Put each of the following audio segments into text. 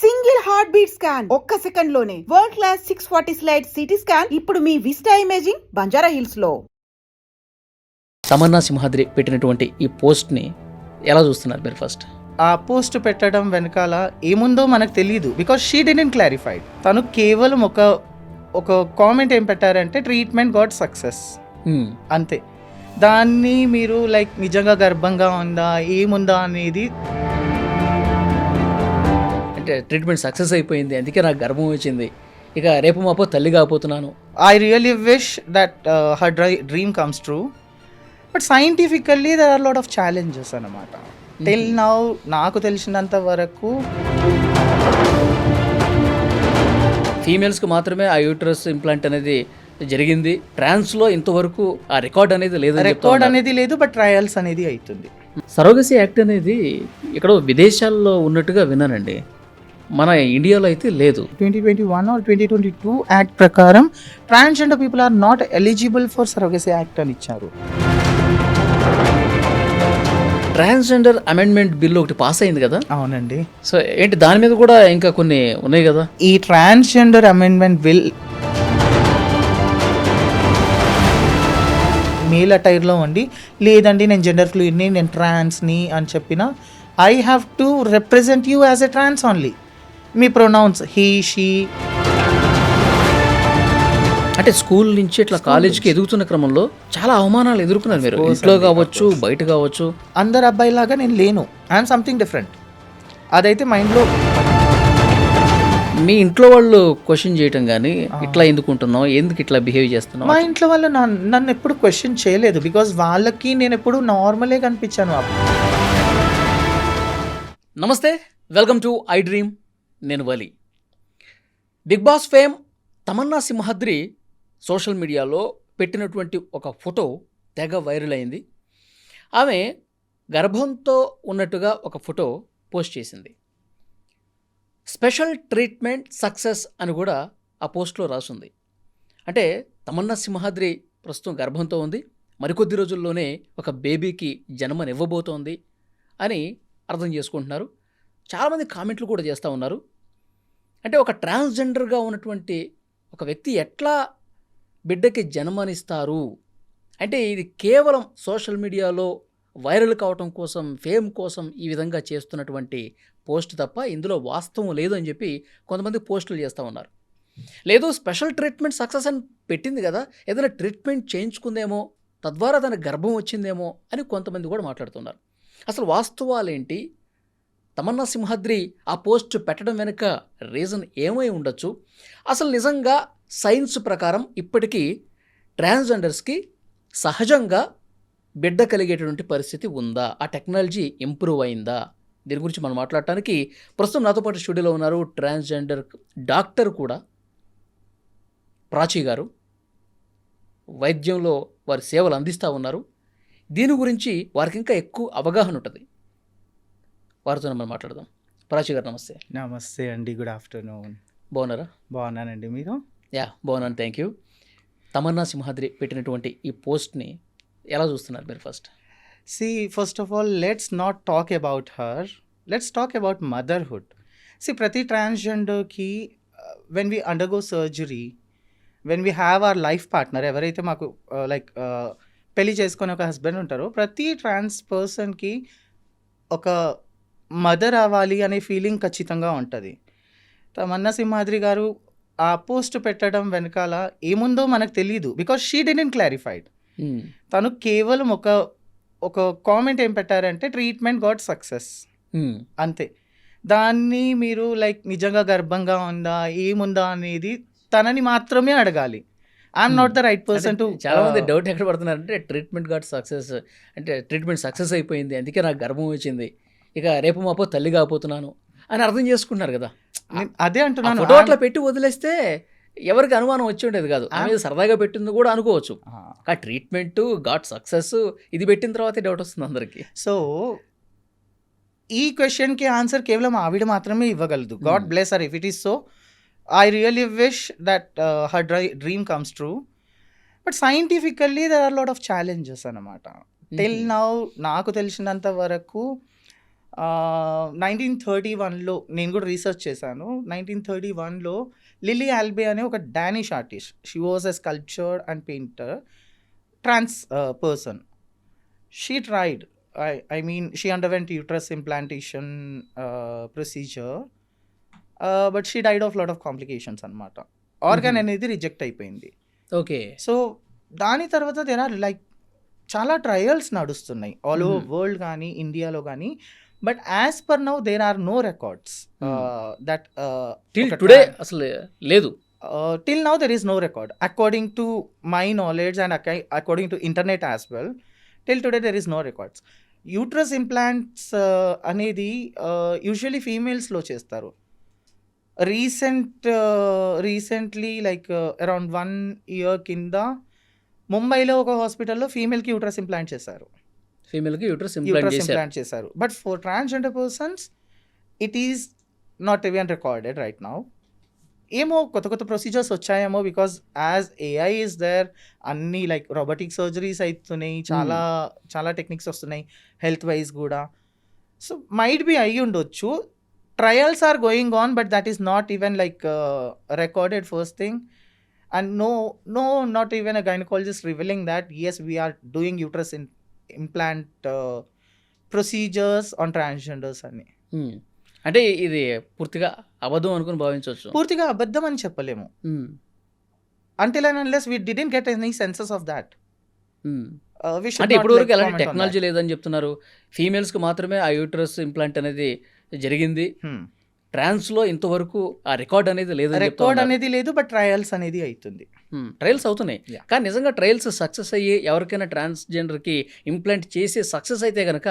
Single heart beat scan ఒక్క second లోనే world class 640 slide CT scan ఇప్పుడు మీ vista imaging Banjara hills లో. తమన్నా సింహాద్రి పెట్టినటువంటి ఈ పోస్ట్ని ఎలా చూస్తున్నారు మీరు? ఫస్ట్ ఆ పోస్ట్ పెట్టడం వెనకాల ఏముందో మనకు తెలియదు, బికాస్ షీ డిడెంట్ క్లారిఫైడ్. తను కేవలం ఒక కామెంట్ ఏం పెట్టారంటే ట్రీట్మెంట్ గాట్ సక్సెస్ అంతే. దాన్ని మీరు లైక్ నిజంగా గర్భంగా ఉందా ఏముందా అనేది, అంటే ట్రీట్మెంట్ సక్సెస్ అయిపోయింది అందుకే నాకు గర్భం వచ్చింది, ఇక రేపు మాపో తల్లి కాబోతున్నాను. I really wish that her dream comes true, but scientifically there are lot of challenges అన్నమాట. టిల్ నౌ నాకు తెలిసినంత వరకు ఫీమేల్స్కి మాత్రమే ఆ యూట్రస్ ఇంప్లాంట్ అనేది జరిగింది. ట్రాన్స్లో ఇంతవరకు ఆ రికార్డ్ అనేది లేదు, బట్ ట్రయల్స్ అనేది అవుతుంది. సరోగసీ యాక్ట్ అనేది ఇక్కడ విదేశాల్లో ఉన్నట్టుగా విన్నానండి, మన ఇండియాలో అయితే లేదు. 2021 or 2022 యాక్ట్ ప్రకారం transgender people are not eligible for surrogacy act అని ఇచ్చారు. ట్రాన్స్జెండర్ అమెండ్మెంట్ బిల్ ఒకటి పాస్ అయింది కదా? అవునండి. సో ఏంటి దాని మీద కూడా ఇంకా కొన్ని ఉన్నాయి కదా? ఈ ట్రాన్స్జెండర్ అమెండ్మెంట్ బిల్ మేల్ అటైర్లో ఉండి, లేదండి నేను జెండర్ ఫ్లూయిడ్ని, నేను ట్రాన్స్ని అని చెప్పిన, I have to represent you as a trans only. మీ ప్రొనౌన్స్ హీ షీ. అంటే స్కూల్ నుంచి ఇట్లా కాలేజ్కి ఎదుగుతున్న క్రమంలో చాలా అవమానాలు ఎదుర్కొన్నారు మీరు, ఇంట్లో కావచ్చు బయట కావచ్చు. అందరు అబ్బాయిలాగా నేను లేను, ఐఎమ్ సంథింగ్ డిఫరెంట్. అదైతే మైండ్లో మీ ఇంట్లో వాళ్ళు క్వశ్చన్ చేయటం కానీ, ఇట్లా ఎందుకు ఉంటున్నావు, ఎందుకు ఇట్లా బిహేవ్ చేస్తున్నావు? మా ఇంట్లో వాళ్ళు నన్ను ఎప్పుడు క్వశ్చన్ చేయలేదు, బికాజ్ వాళ్ళకి నేను ఎప్పుడు నార్మలే కనిపించాను. నమస్తే, వెల్కమ్ టు ఐ డ్రీమ్. నేను వలి. Bigg Boss fame Tamanna Simhadri social మీడియాలో పెట్టినటువంటి ఒక ఫోటో తెగ వైరల్ అయింది. ఆమె గర్భంతో ఉన్నట్టుగా ఒక ఫోటో పోస్ట్ చేసింది. స్పెషల్ ట్రీట్మెంట్ సక్సెస్ అని కూడా ఆ పోస్ట్లో రాసుంది. అంటే తమన్నా సింహాద్రి ప్రస్తుతం గర్భంతో ఉంది, మరికొద్ది రోజుల్లోనే ఒక బేబీకి జన్మనివ్వబోతోంది అని అర్థం చేసుకుంటున్నారు. చాలామంది కామెంట్లు కూడా చేస్తూ ఉన్నారు. అంటే ఒక ట్రాన్స్జెండర్గా ఉన్నటువంటి ఒక వ్యక్తి ఎట్లా బిడ్డకి జన్మనిస్తారు అంటే, ఇది కేవలం సోషల్ మీడియాలో వైరల్ కావటం కోసం, ఫేమ్ కోసం ఈ విధంగా చేస్తున్నటువంటి పోస్ట్ తప్ప ఇందులో వాస్తవం లేదు అని చెప్పి కొంతమంది పోస్టులు చేస్తూ ఉన్నారు. లేదు స్పెషల్ ట్రీట్మెంట్ సక్సెస్ అని పెట్టింది కదా, ఏదైనా ట్రీట్మెంట్ చేయించుకుందేమో, తద్వారా తన గర్భం వచ్చిందేమో అని కొంతమంది కూడా మాట్లాడుతున్నారు. అసలు వాస్తవాలేంటి? తమన్నా సింహాద్రి ఆ పోస్ట్ పెట్టడం వెనుక రీజన్ ఏమై ఉండొచ్చు? అసలు నిజంగా సైన్స్ ప్రకారం ఇప్పటికీ ట్రాన్స్జెండర్స్కి సహజంగా బిడ్డ కలిగేటటువంటి పరిస్థితి ఉందా? ఆ టెక్నాలజీ ఇంప్రూవ్ అయిందా? దీని గురించి మనం మాట్లాడటానికి ప్రస్తుతం నాతో పాటు స్టూడియోలో ఉన్నారు ట్రాన్స్జెండర్ డాక్టర్ కూడా ప్రాచీ గారు. వైద్యంలో వారి సేవలు అందిస్తూ ఉన్నారు. దీని గురించి వారికి ఇంకా ఎక్కువ అవగాహన ఉంటుంది. వారితో మనం మాట్లాడదాం. ప్రాచీ గారు నమస్తే. నమస్తే అండి, గుడ్ ఆఫ్టర్నూన్. బాగున్నారా? బాగున్నానండి, మీరు? యా బాగున్నాను, థ్యాంక్ యూ. తమన్నా సింహాద్రి పెట్టినటువంటి ఈ పోస్ట్ని ఎలా చూస్తున్నారు మీరు? First first of all let's not talk about her, let's talk about motherhood. ప్రతి ట్రాన్స్జెండర్కి when we undergo surgery, when we have our life partner, ఎవరైతే మాకు లైక్ పెళ్లి చేసుకొని ఒక హస్బెండ్ ఉంటారో, ప్రతి ట్రాన్స్ పర్సన్కి ఒక మదర్ అవ్వాలి అనే ఫీలింగ్ ఖచ్చితంగా ఉంటుంది. తమన్నా సింహాద్రి గారు ఆ పోస్ట్ పెట్టడం వెనకాల ఏముందో మనకు తెలియదు, బికాస్ షీ డిడెంట్ క్లారిఫైడ్. తను కేవలం ఒక కామెంట్ ఏం పెట్టారంటే ట్రీట్మెంట్ గాట్ సక్సెస్ అంతే. దాన్ని మీరు లైక్ నిజంగా గర్భంగా ఉందా ఏముందా అనేది తనని మాత్రమే అడగాలి. I'm not the right person to. చాలా మంది డౌట్ ఎక్కడ పడుతున్నారంటే ట్రీట్మెంట్ గాట్ సక్సెస్ అంటే ట్రీట్మెంట్ సక్సెస్ అయిపోయింది అందుకే నాకు గర్భం వచ్చింది, ఇక రేపు మాపో తల్లి కాబోతున్నాను అని అర్థం చేసుకుంటున్నారు కదా. అదే అంటున్నాను, ఫోటో అట్లా పెట్టి వదిలేస్తే ఎవరికి అనుమానం వచ్చి ఉండేది కాదు. ఆమె సరదాగా పెట్టింది కూడా అనుకోవచ్చు. ఆ ట్రీట్మెంట్ గాట్ సక్సెస్ ఇది పెట్టిన తర్వాతే డౌట్ వస్తుంది అందరికి. సో ఈ క్వశ్చన్కి ఆన్సర్ కేవలం ఆవిడ మాత్రమే ఇవ్వగలదు. God bless her if it is so. I really wish that her dream comes true, but scientifically there are lot of challenges అన్నమాట. టిల్ నౌ నాకు తెలిసినంత వరకు 1931లో నేను కూడా రీసెర్చ్ చేశాను. 1931లో లిల్లీ ఆల్బే అనే ఒక Danish artist, she was a sculpture and painter, trans person. She tried, I mean she underwent uterus implantation procedure, but she died of lot of complications అన్నమాట. Organ అనేది రిజెక్ట్ అయిపోయింది. Okay. So దాని తర్వాత there are like చాలా trials నడుస్తున్నాయి all over world కానీ ఇండియాలో కానీ. But as per now there are no records that till today అసలు లేదు. till now there is no record according to my knowledge and according to internet as well. Till today there is no records. Uterus implants అనేది usually ఫీమేల్స్లో చేస్తారు. Recently like around 1 year కింద ముంబైలో ఒక హాస్పిటల్లో ఫీమేల్కి uterus implant చేశారు. ఫీమేల్కి uterus uterus implant implant చేశారు. But for transgender persons it is not even recorded right now. ఏమో కొత్త కొత్త ప్రొసీజర్స్ వచ్చాయేమో, because as AI is there, అన్నీ లైక్ రోబోటిక్ సర్జరీస్ అవుతున్నాయి, చాలా చాలా టెక్నిక్స్ వస్తున్నాయి హెల్త్ వైజ్ కూడా. సో మైట్ బి అయ్యి ఉండొచ్చు. Trials are going on, but that is not even like recorded first thing. And not even a gynaecologist revealing that yes we are doing uterus implant procedures on transgenders అని. అంటే ఇది పూర్తిగా అబద్ధం అనుకుని భావించవచ్చు. పూర్తిగా అబద్ధం అని చెప్పలేము. until and unless we didn't get any senses of that. We should అంటే not ఇప్పటి వరకు like ఎలాంటి comment on టెక్నాలజీ that. లేదని చెప్తున్నారు. ఫీమేల్స్కి మాత్రమే ఆ యూట్రస్ ఇంప్లాంట్ అనేది జరిగింది. ట్రాన్స్లో ఇంతవరకు ఆ రికార్డ్ అనేది లేదని రికార్డ్ అనేది లేదు, బట్ ట్రయల్స్ అనేది అవుతుంది. ట్రయల్స్ అవుతున్నాయి. Yeah. కానీ నిజంగా ట్రయల్స్ సక్సెస్ అయ్యి ఎవరికైనా ట్రాన్స్జెండర్కి ఇంప్లాంట్ చేసి సక్సెస్ అయితే కనుక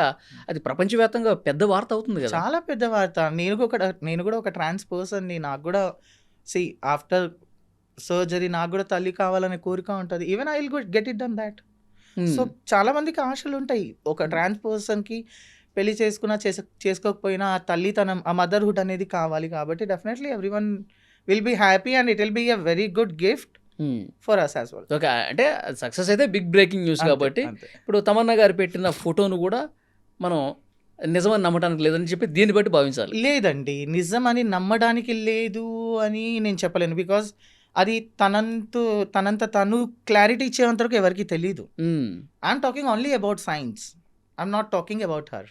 అది ప్రపంచవ్యాప్తంగా పెద్ద వార్త అవుతుంది కదా. చాలా పెద్ద వార్త. నేను కూడా ఒక ట్రాన్స్ పర్సన్ని. నాకు కూడా ఆఫ్టర్ సర్జరీ నాకు కూడా తల్లి కావాలనే కోరిక ఉంటుంది. Even I will get it done that. So చాలా మందికి ఆశలు ఉంటాయి. ఒక ట్రాన్స్ పర్సన్కి పెళ్లి చేసుకోకపోయినా ఆ తల్లితనం, ఆ మదర్హుడ్ అనేది కావాలి. కాబట్టి definitely everyone will be happy and it will be a very good gift for us as well. Okay. అంటే సక్సెస్ అయితే బిగ్ బ్రేకింగ్ న్యూస్ కాబట్టి ఇప్పుడు తమన్నా గారు పెట్టిన ఫోటోను కూడా మనం నిజమని నమ్మడానికి లేదని చెప్పి దీన్ని బట్టి భావించాలి. లేదండి, నిజం అని నమ్మడానికి లేదు అని నేను చెప్పలేను. బికాజ్ అది తనంత తను క్లారిటీ ఇచ్చేంత వరకు ఎవరికి తెలీదు. I'm talking only about science, I'm not talking about her.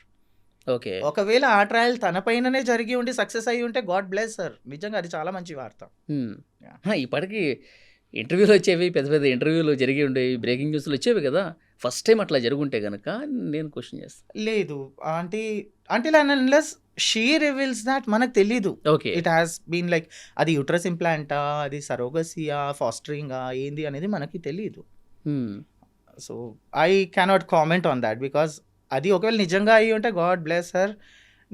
Okay. ఒకవేళ ఆ ట్రయల్ తన పైననే జరిగి ఉండి సక్సెస్ అయ్యి ఉంటే గాడ్ బ్లెస్ సర్. నిజంగా అది చాలా మంచి వార్త. ఇప్పటికీ ఇంటర్వ్యూలు వచ్చేవి, పెద్ద పెద్ద ఇంటర్వ్యూలు జరిగి ఉండేవి, బ్రేకింగ్ న్యూస్లు వచ్చేవి కదా. ఫస్ట్ టైం అట్లా జరుగుంటే కనుక నేను క్వశ్చన్ చేస్తాను. లేదు అంటే until and unless she reveals that మనకు తెలీదు. Okay. It has been like అది యూట్రస్ ఇంప్లాంటా, అది సరోగసియా, ఫాస్టరింగా ఏంది అనేది మనకి తెలీదు. So I cannot comment on that because అది ఒకవేళ నిజంగా అయ్యి ఉంటే గాడ్ బ్లెస్ సర్.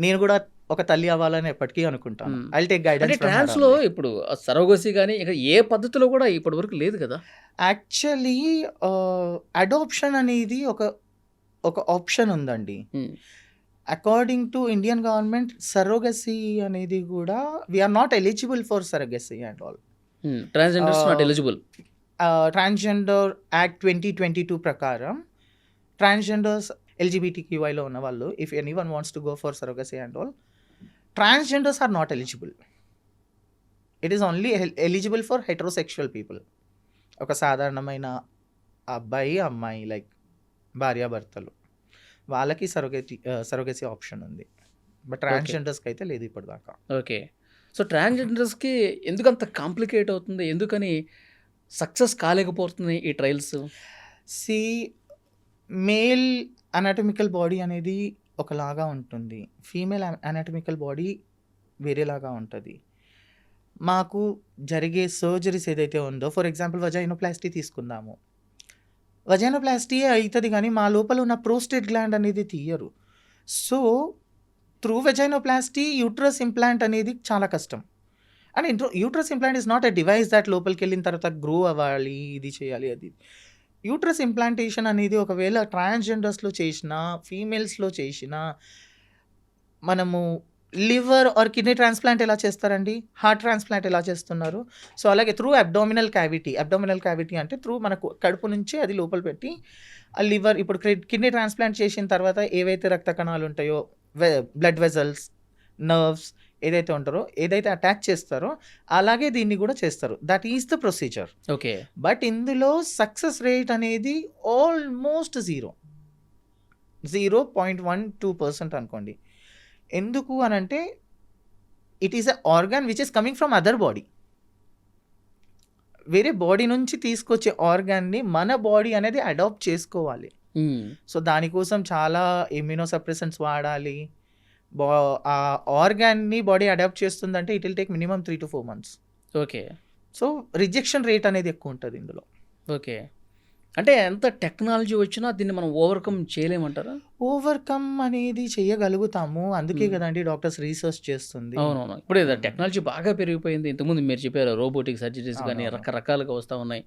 నేను కూడా ఒక తల్లి అవ్వాలని ఎప్పటికీ అనుకుంటాను. ఐ టేక్ అంటే గైడెన్స్. ట్రాన్స్లో ఇప్పుడు సరోగసి కానీ ఇక ఏ పద్ధతిలో కూడా ఇప్పటి వరకు లేదు కదా. యాక్చువల్లీ అడాప్షన్ అనేది ఒక ఆప్షన్ ఉందండి. According to Indian government surrogacy అనేది కూడా we are not eligible for surrogacy and all. Transgenders not eligible. Transgender act 2022 ప్రకారం ట్రాన్స్జెండర్స్ LGBTQIలో ఉన్న వాళ్ళు, if anyone wants to go for surrogacy and all, transgenders are not eligible. It is only eligible for heterosexual people. ఒక సాధారణమైన అబ్బాయి అమ్మాయి like భార్యాభర్తలు, వాళ్ళకి సరోగసీ ఆప్షన్ ఉంది. బట్ ట్రాన్స్జెండర్స్కి అయితే లేదు ఇప్పటిదాకా. ఓకే. సో ట్రాన్స్జెండర్స్కి ఎందుకంత కాంప్లికేట్ అవుతుంది, ఎందుకని సక్సెస్ కాలేకపోతున్నాయి ఈ trials? See male anatomical body అనేది ఒకలాగా ఉంటుంది, ఫీమేల్ అనాటమికల్ బాడీ వేరేలాగా ఉంటుంది. మాకు జరిగే సర్జరీస్ ఏదైతే ఉందో, ఫర్ ఎగ్జాంపుల్ వజైనోప్లాస్టీ తీసుకుందాము. వజైనోప్లాస్టీ అవుతుంది కానీ మా లోపల ఉన్న ప్రోస్టేట్ గ్లాండ్ అనేది తీయరు. సో త్రూ వజైనోప్లాస్టీ యూట్రస్ ఇంప్లాంట్ అనేది చాలా కష్టం. And uterus implant is not a device that లోపలికి వెళ్ళిన తర్వాత గ్రో అవ్వాలి, ఇది చేయాలి అది. యూట్రస్ ఇంప్లాంటేషన్ అనేది ఒకవేళ ట్రాన్స్జెండర్స్లో చేసినా, ఫీమేల్స్లో చేసినా, మనము లివర్ ఆర్ కిడ్నీ ట్రాన్స్ప్లాంట్ ఎలా చేస్తారండి, హార్ట్ ట్రాన్స్ప్లాంట్ ఎలా చేస్తున్నారు. సో అలాగే త్రూ అబ్డామినల్ క్యావిటీ అంటే త్రూ మనకు కడుపు నుంచి అది లోపల పెట్టి ఆ లివర్, ఇప్పుడు కిడ్నీ ట్రాన్స్ప్లాంట్ చేసిన తర్వాత ఏవైతే రక్త కణాలు ఉంటాయో బ్లడ్ వెజల్స్, నర్వ్స్ ఏదైతే ఉంటారో, ఏదైతే అటాక్ చేస్తారో అలాగే దీన్ని కూడా చేస్తారు. That is the procedure. Okay. But ఇందులో సక్సెస్ రేట్ అనేది ఆల్మోస్ట్ 0.12% అనుకోండి. ఎందుకు అనంటే it is a organ which is coming from other body. వేరే బాడీ నుంచి తీసుకొచ్చే ఆర్గాన్ని మన బాడీ అనేది అడాప్ట్ చేసుకోవాలి. సో దానికోసం చాలా ఇమ్యూనోసప్రెసెంట్స్ వాడాలి. ఆ ఆర్గాన్ని బాడీ అడాప్ట్ చేస్తుందంటే it will take minimum 3 to 4 months. Okay. So rejection rate అనేది ఎక్కువ ఉంటుంది ఇందులో. ఓకే. అంటే ఎంత టెక్నాలజీ వచ్చినా దీన్ని మనం ఓవర్కమ్ చేయలేమంటారా? ఓవర్కమ్ అనేది చేయగలుగుతాము. అందుకే కదండి డాక్టర్స్ రీసెర్చ్ చేస్తుంది. అవునవును. ఇప్పుడు టెక్నాలజీ బాగా పెరిగిపోయింది. ఇంతకుముందు మీరు చెప్పారు రోబోటిక్ సర్జరీస్ కానీ అవునవును. రకరకాలుగా వస్తూ ఉన్నాయి.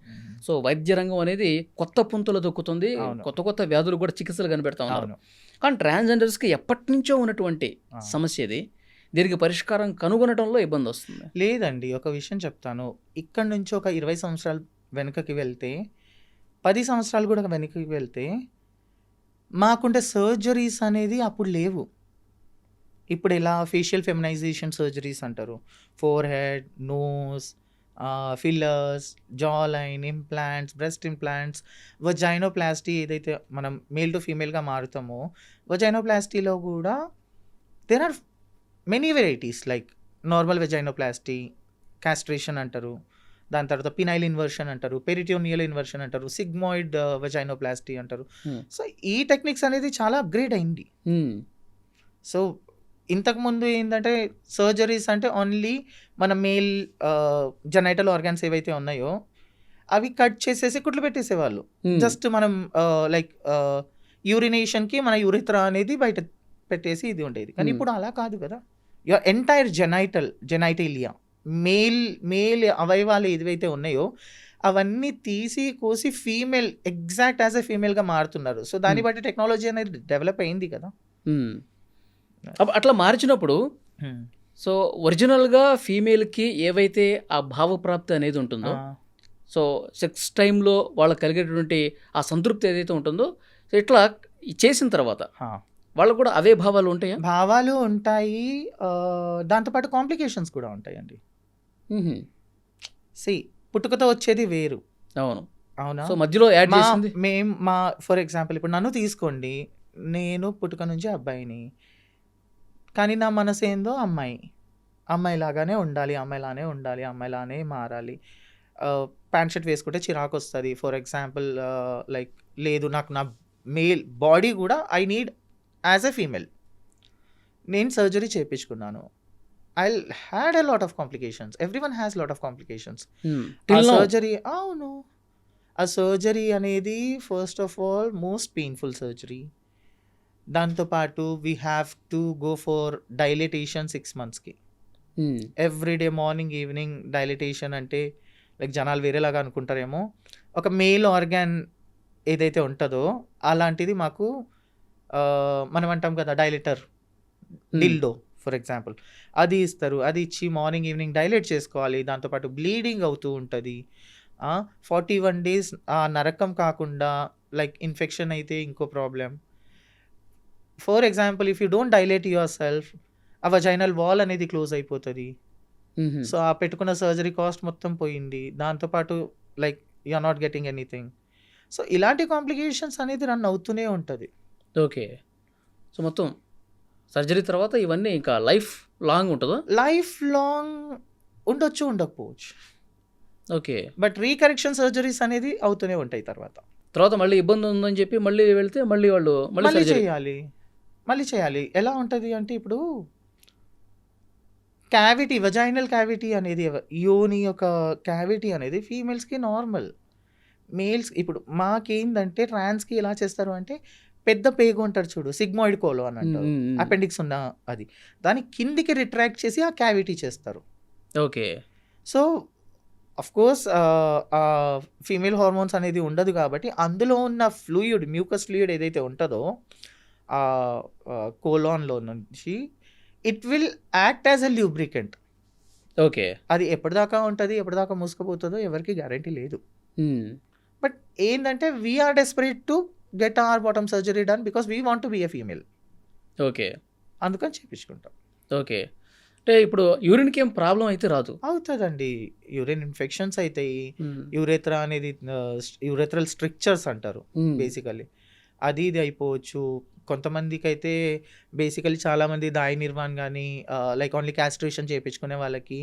సో వైద్య రంగం అనేది కొత్త పుంతలు దొక్కుతుంది. అవును. కొత్త కొత్త వ్యాధులు కూడా చికిత్సలు కనిపెడతా ఉన్నారు. అవును. కానీ ట్రాన్స్జెండర్స్కి ఎప్పటి నుంచో ఉన్నటువంటి ఆ. సమస్య ఇది. దీనికి పరిష్కారం కనుగొనడంలో ఇబ్బంది వస్తుంది. లేదండి, ఒక విషయం చెప్తాను. ఇక్కడ నుంచి ఒక 20 సంవత్సరాలు వెనుకకి వెళ్తే, 10 సంవత్సరాలు కూడా వెనక్కి వెళ్తే మాకుంటే సర్జరీస్ అనేది అప్పుడు లేవు. ఇప్పుడు ఇలా ఫేషియల్ ఫెమినైజేషన్ సర్జరీస్ అంటారు. Forehead, nose, fillers, jaw line, implants, breast implants, vaginoplasty ఏదైతే మనం మేల్ టు ఫీమేల్గా మారుతామో, వజైనోప్లాస్టీలో కూడా there are many varieties. Like normal vaginoplasty, castration అంటారు, దాని తర్వాత పినైల్ ఇన్వర్షన్ అంటారు, పెరిటోనియల్ ఇన్వర్షన్ అంటారు, సిగ్మాయిడ్ వెజైనోప్లాస్టీ అంటారు. సో ఈ టెక్నిక్స్ అనేది చాలా అప్గ్రేడ్ అయింది. సో ఇంతకుముందు ఏంటంటే సర్జరీస్ అంటే ఓన్లీ మన మేల్ జెనైటల్ ఆర్గాన్స్ ఏవైతే ఉన్నాయో అవి కట్ చేసేసి కుట్లు పెట్టేసేవాళ్ళు. జస్ట్ మనం లైక్ యూరినేషన్కి మన యూరిథ్రా అనేది బయట పెట్టేసి ఇది ఉండేది. కానీ ఇప్పుడు అలా కాదు కదా. యువర్ ఎంటైర్ జెనైటేలియా మేల్ అవయవాలు ఏవైతే ఉన్నాయో అవన్నీ తీసి కోసి ఫీమేల్ ఎగ్జాక్ట్ యాజ్ ఎ ఫీమేల్గా మారుతున్నారు. సో దాన్ని బట్టి టెక్నాలజీ అనేది డెవలప్ అయింది కదా. అట్లా మార్చినప్పుడు సో ఒరిజినల్గా ఫీమేల్కి ఏవైతే ఆ భావప్రాప్తి అనేది ఉంటుందో, సో సెక్స్ టైంలో వాళ్ళకి కలిగేటువంటి ఆ సంతృప్తి ఏదైతే ఉంటుందో, సో ఇట్లా చేసిన తర్వాత వాళ్ళకు కూడా అవే భావాలు ఉంటాయా? భావాలు ఉంటాయి, దాంతోపాటు కాంప్లికేషన్స్ కూడా ఉంటాయండి. పుట్టుకతో వచ్చేది వేరు. అవును. అవునా? సో మధ్యలో యాడ్ చేసింది మా ఫర్ ఎగ్జాంపుల్ ఇప్పుడు నన్ను తీసుకోండి, నేను పుట్టుక నుంచి అబ్బాయిని, కానీ నా మనసు ఏందో అమ్మాయిలాగానే ఉండాలి, అమ్మాయిలానే మారాలి. ప్యాంట్ షర్ట్ వేసుకుంటే చిరాకు వస్తుంది ఫర్ ఎగ్జాంపుల్. లైక్ లేదు, నాకు నా మేల్ బాడీ కూడా I need as a female. నేను సర్జరీ చేయించుకున్నాను. I had a lot of complications. Everyone has lot of complications. Surgery, అవును, ఆ సర్జరీ అనేది first of all most painful surgery. దాంతోపాటు we have to go for dilatation 6 monthsకి. Everyday morning evening dilatation అంటే like జనాలు వేరేలాగా అనుకుంటారేమో. ఒక మేల్ ఆర్గాన్ ఏదైతే ఉంటుందో అలాంటిది మాకు మనం అంటాం కదా డైలేటర్, డిల్డో ఫర్ ఎగ్జాంపుల్, అది ఇస్తారు. అది ఇచ్చి మార్నింగ్ ఈవినింగ్ డైలేట్ చేసుకోవాలి. దాంతోపాటు బ్లీడింగ్ అవుతూ ఉంటుంది. 41 days ఆ నరకం కాకుండా లైక్ ఇన్ఫెక్షన్ అయితే ఇంకో problem. For example if you don't dilate yourself, ఆ వజైనల్ వాల్ అనేది క్లోజ్ అయిపోతుంది. సో ఆ పెట్టుకున్న సర్జరీ కాస్ట్ మొత్తం పోయింది. దాంతోపాటు like you are not getting anything. So ఇలాంటి కాంప్లికేషన్స్ అనేది రన్ అవుతూనే ఉంటుంది. ఓకే. సో మొత్తం సర్జరీ తర్వాత ఇవన్నీ ఇంకా లైఫ్ లాంగ్ ఉంటుందా? లైఫ్ లాంగ్ ఉండొచ్చు, ఉండకపోవచ్చు. ఓకే. బట్ రీకరెక్షన్ సర్జరీస్ అనేది అవుతూనే ఉంటాయి. తర్వాత మళ్ళీ ఇబ్బంది ఉందని చెప్పి మళ్ళీ వెళ్తే మళ్ళీ వాళ్ళు మళ్ళీ చేయాలి. ఎలా ఉంటుంది అంటే ఇప్పుడు క్యావిటీ, వజైనల్ క్యావిటీ అనేది యోని యొక్క క్యావిటీ అనేది ఫీమేల్స్కి నార్మల్. మేల్స్ ఇప్పుడు మాకేందంటే ట్రాన్స్కి ఎలా చేస్తారు అంటే పెద్ద పేగు అంటారు చూడు, సిగ్మాయిడ్ కోలో అని అంటారు, అపెండిక్స్ ఉన్న అది, దాని కిందికి రిట్రాక్ట్ చేసి ఆ క్యావిటీ చేస్తారు. Okay. So of course female hormones అనేది ఉండదు కాబట్టి అందులో ఉన్న ఫ్లూయిడ్, మ్యూకస్ ఫ్లూయిడ్ ఏదైతే ఉంటుందో కోలాన్లో నుంచి it will act as a lubricant. Okay. అది ఎప్పటిదాకా ఉంటుంది, ఎప్పటిదాకా మూసుకుపోతుందో ఎవరికి గ్యారంటీ లేదు. బట్ ఏంటంటే we are desperate to get our bottom surgery done because we want to be a female. Okay. అందుకని చేయించుకుంటాం. ఓకే. అంటే ఇప్పుడు యూరిన్‌కి ఏం ప్రాబ్లమ్ అయితే రాదు. అవుతుందండి. యూరిన్ ఇన్ఫెక్షన్స్ అవుతాయి. హ్మ్. యూరెత్రా అనేది యూరెథ్రల్ స్ట్రిక్చర్స్ అంటారు హ్మ్. బేసికలీ. అది ఇది అయిపోవచ్చు. కొంతమందికైతే బేసికలీ చాలామంది దాయ నిర్వాణ్ కానీ లైక్ ఓన్లీ క్యాస్ట్రేషన్ చేయించుకునే వాళ్ళకి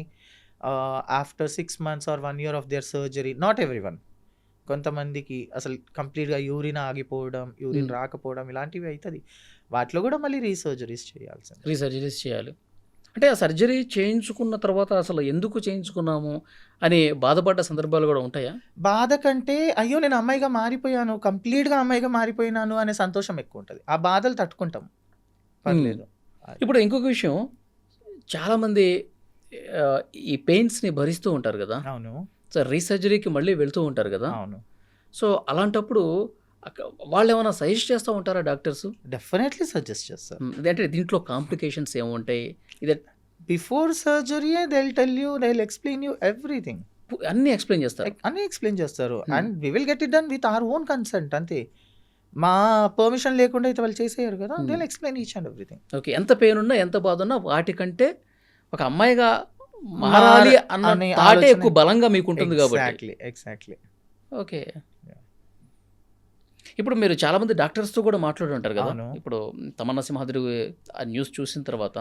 after 6 months or 1 year of their surgery, not everyone, కొంతమందికి అసలు కంప్లీట్గా యూరిన్ ఆగిపోవడం, యూరిన్ హ్మ్. రాకపోవడం ఇలాంటివి అవుతుంది. వాటిలో కూడా మళ్ళీ రీసర్జరీస్ చేయాల్సింది. రీసర్జరీస్ చేయాలి. అంటే ఆ సర్జరీ చేయించుకున్న తర్వాత అసలు ఎందుకు చేయించుకున్నాము అని బాధపడ్డ సందర్భాలు కూడా ఉంటాయా? బాధ కంటే అయ్యో నేను అమ్మాయిగా మారిపోయాను, కంప్లీట్గా అమ్మాయిగా మారిపోయినాను అనే సంతోషం ఎక్కువ ఉంటుంది. ఆ బాధలు తట్టుకుంటాం, పర్లేదు. ఇప్పుడు ఇంకొక విషయం, చాలామంది ఈ పెయిన్స్‌ని భరిస్తూ ఉంటారు కదా! అవును, సో రీసర్జరీకి మళ్ళీ వెళ్తూ ఉంటారు కదా! అవును, సో అలాంటప్పుడు వాళ్ళేమైనా సజెస్ట్ చేస్తూ ఉంటారా డాక్టర్స్? డెఫినెట్లీ సజెస్ట్ చేస్తారు. అంటే దీంట్లో కాంప్లికేషన్స్ ఏముంటాయి? ఇదే before surgery they will tell you, they will explain you everything. అన్నీ ఎక్స్‌ప్లెయిన్ చేస్తారు. అన్నీ ఎక్స్ప్లెయిన్ చేస్తారు. And we will get it done with our own consent అంతే. మా పర్మిషన్ లేకుండా అయితే వాళ్ళు చేసేయరు కదా. They will explain each and everything. Okay. ఎంత పెయిన్ ఉన్నా, ఎంత బాధ ఉన్నా వాటికంటే ఒక అమ్మాయిగా మారాలి అన్న అనే థాటే ఆలోచన ఎక్కువ బలంగా మీకుంటుంది కాబట్టి. ఎగ్జాక్ట్లీ. ఓకే. ఇప్పుడు మీరు చాలామంది డాక్టర్స్‌తో కూడా మాట్లాడి ఉంటారు కదా! అవును. ఇప్పుడు తమన్నా సింహాద్రి ఆ న్యూస్ చూసిన తర్వాత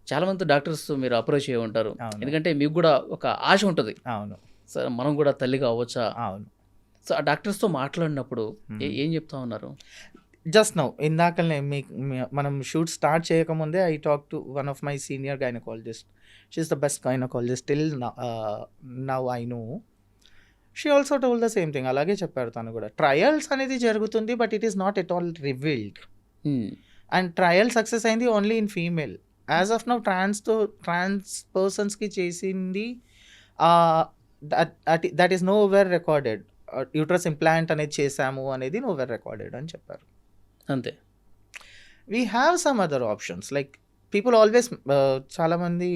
చాలామంది డాక్టర్స్ మీరు అప్రోచ్ అయ్యి ఉంటారు. అవును. ఎందుకంటే మీకు కూడా ఒక ఆశ ఉంటుంది. అవును, సరే మనం కూడా తల్లిగా అవ్వచ్చా? అవును. సో ఆ డాక్టర్స్‌తో మాట్లాడినప్పుడు ఏం చెప్తా ఉన్నారు? జస్ట్ నౌ ఇందాకనే మనం షూట్ స్టార్ట్ చేయకముందే I talk to one of my senior gynaecologist. She is the best gynaecologist till now I know. She also told the same thing. అలాగే చెప్పారు తను కూడా. ట్రయల్స్ అనేది జరుగుతుంది, but it is not at all revealed. Hmm. And trial success అయింది only in female. As of now trans పర్సన్స్కి చేసింది that is nowhere recorded. Uterus implant అనేది చేసాము అనేది నో వేర్ రికార్డెడ్ అని చెప్పారు. అంతే. We have some other options like people always చాలామంది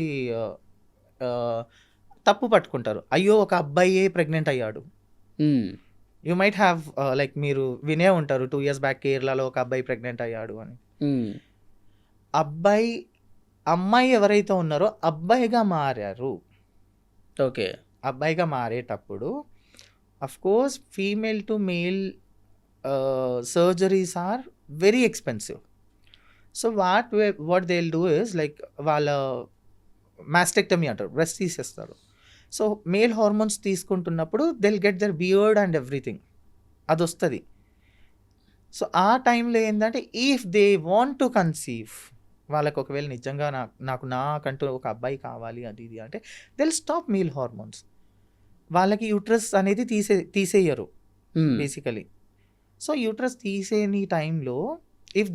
తప్పు పట్టుకుంటారు. అయ్యో ఒక అబ్బాయే ప్రెగ్నెంట్ అయ్యాడు. హ్మ్. యూ మైట్ హ్యావ్ లైక్ మీరు వినే ఉంటారు 2 years బ్యాక్ కేరళలో ఒక అబ్బాయి ప్రెగ్నెంట్ అయ్యాడు అని. హ్మ్. అమ్మాయి ఎవరైతే ఉన్నారో అబ్బాయిగా మారారు. ఓకే. అబ్బాయిగా మారేటప్పుడు of course female to male surgeries are very expensive. So what they will do is like వాళ్ళ మాస్టెక్టమీ అంటారు, బ్రెస్ట్ తీసేస్తారు. సో మేల్ హార్మోన్స్ తీసుకుంటున్నప్పుడు they will get their beard and everything, అది వస్తుంది. సో ఆ టైంలో ఏంటంటే if they want to conceive, వాళ్ళకి ఒకవేళ నిజంగా నాకంటూ ఒక అబ్బాయి కావాలి అది ఇది అంటే they will stop male hormones. వాళ్ళకి యూట్రస్ అనేది తీసేయరు బేసికలీ. సో యూట్రస్ తీసేని టైంలో if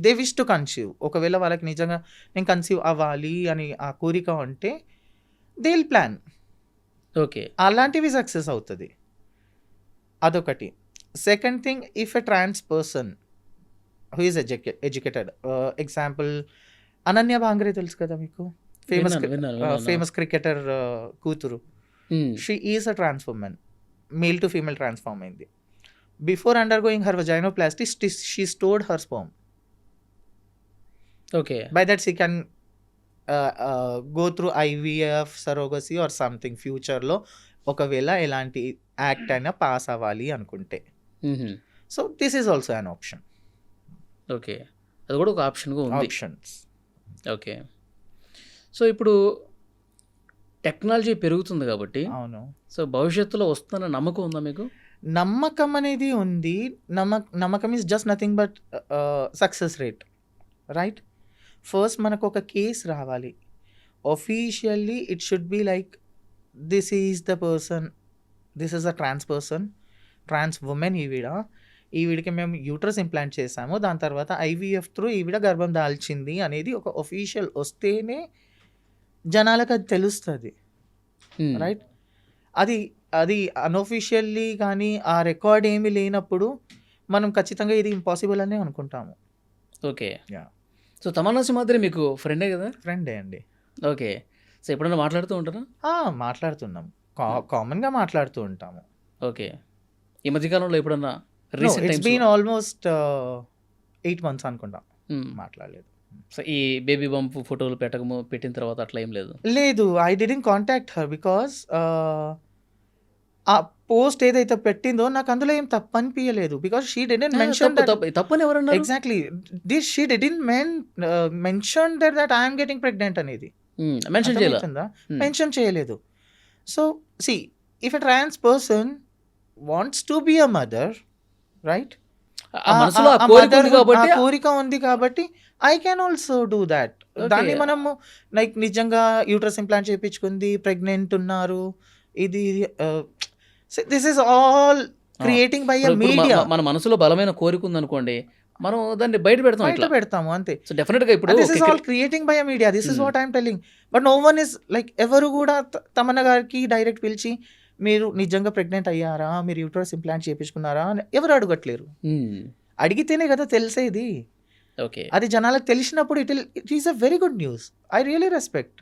they wish to conceive, ఒకవేళ వాళ్ళకి నిజంగా నేను కన్సీవ్ అవ్వాలి అని ఆ కోరిక ఉంటే దే విల్ ప్లాన్. ఓకే. అలాంటివి సక్సెస్ అవుతుంది. అదొకటి. Second thing, if a trans person who is educated, example Ananya Bhangre తెలుసు కదా మీకు, ఫేమస్ క్రికెటర్ కూతురు. She is a trans woman, male to female transform అయింది. Before undergoing her vaginoplasty she stored her sperm. Okay. By that she can go through IVF, surrogacy or something ఫ్యూచర్లో ఒకవేళ ఎలాంటి act అయినా pass అవ్వాలి అనుకుంటే. So this is also an option. Okay. అది కూడా ఒక ఆప్షన్గా ఉంది. ఆప్షన్స్. ఓకే. సో ఇప్పుడు టెక్నాలజీ పెరుగుతుంది కాబట్టి, అవును, సో భవిష్యత్తులో వస్తున్న నమ్మకం ఉందా మీకు? నమ్మకం అనేది ఉంది. నమ్మకం is just nothing but success rate, right? First మనకు ఒక కేస్ రావాలి. Officially it should be like this is the person, this is a trans person, trans women ఈవిడికి మేము యూట్రస్ ఇంప్లాంట్ చేసాము, దాని తర్వాత IVF త్రూ ఈవిడ గర్భం దాల్చింది అనేది ఒక ఒఫీషియల్ వస్తేనే జనాలకు అది తెలుస్తుంది, రైట్? అది అన్అఫీషియల్లీ కానీ ఆ రికార్డ్ ఏమీ లేనప్పుడు మనం ఖచ్చితంగా ఇది ఇంపాసిబుల్ అనే అనుకుంటాము. Okay. Yeah. So Tamannaah Simhadri మీకు ఫ్రెండే కదా? ఫ్రెండే అండి. ఓకే. సో ఎప్పుడైనా మాట్లాడుతూ ఉంటారా? మాట్లాడుతున్నాం, కామన్గా మాట్లాడుతూ ఉంటాము. ఓకే. ఈ మధ్యకాలంలో ఎప్పుడన్నా ఇట్స్ బీన్ ఆల్మోస్ట్ 8 months అనుకుంటా మాట్లాడలేదు. సో ఈ బేబీ బంప్ ఫోటోలు పెట్టిన తర్వాత అట్లా ఏం లేదు. లేదు, I didn't contact her because ఆ పోస్ట్ ఏదైతే పెట్టిందో నాకు అందులో ఏం తప్పు అనిపించలేదు. బికాస్ షీ డిడెంట్ మెన్షన్ తప్పని ఎవరన్నారు? Exactly this she didn't mention that I'm getting pregnant అనేది. మెన్షన్ చేయాలి. మెన్షన్ చేయలేదు. So see if a trans person wants to be a mother, right, మనసులో ఆ కోరిక ఉంది కాబట్టి కోరిక ఉంది కాబట్టి I can also do that. దాన్ని మనము లైక్ నిజంగా యూట్రస్ ఇంప్లాంట్ చేయించుకుంది, ప్రెగ్నెంట్ ఉన్నారు, ఇది this is all creating by ఇప్పుడు మీడియా. మన మనసులో బలమైన కోరిక ఉంది అనుకోండి, మనం దాన్ని బయట పెడతాం ఇట్లా. పెడతాము అంతే. సో డెఫినెట్ గా ఇప్పుడు this is all creating by media. This is what I'm telling. But no one is like ఎవరు కూడా తమన్నా గారికి డైరెక్ట్ పిలిచి మీరు నిజంగా ప్రెగ్నెంట్ అయ్యారా, మీరు యూట్రస్ ఇంప్లాంట్ చేయించుకున్నారా అని ఎవరు అడగట్లేరు. అడిగితేనే కదా తెలిసేది. ఓకే, అది జనాలకు తెలిసినప్పుడు it is a very good news. I really respect.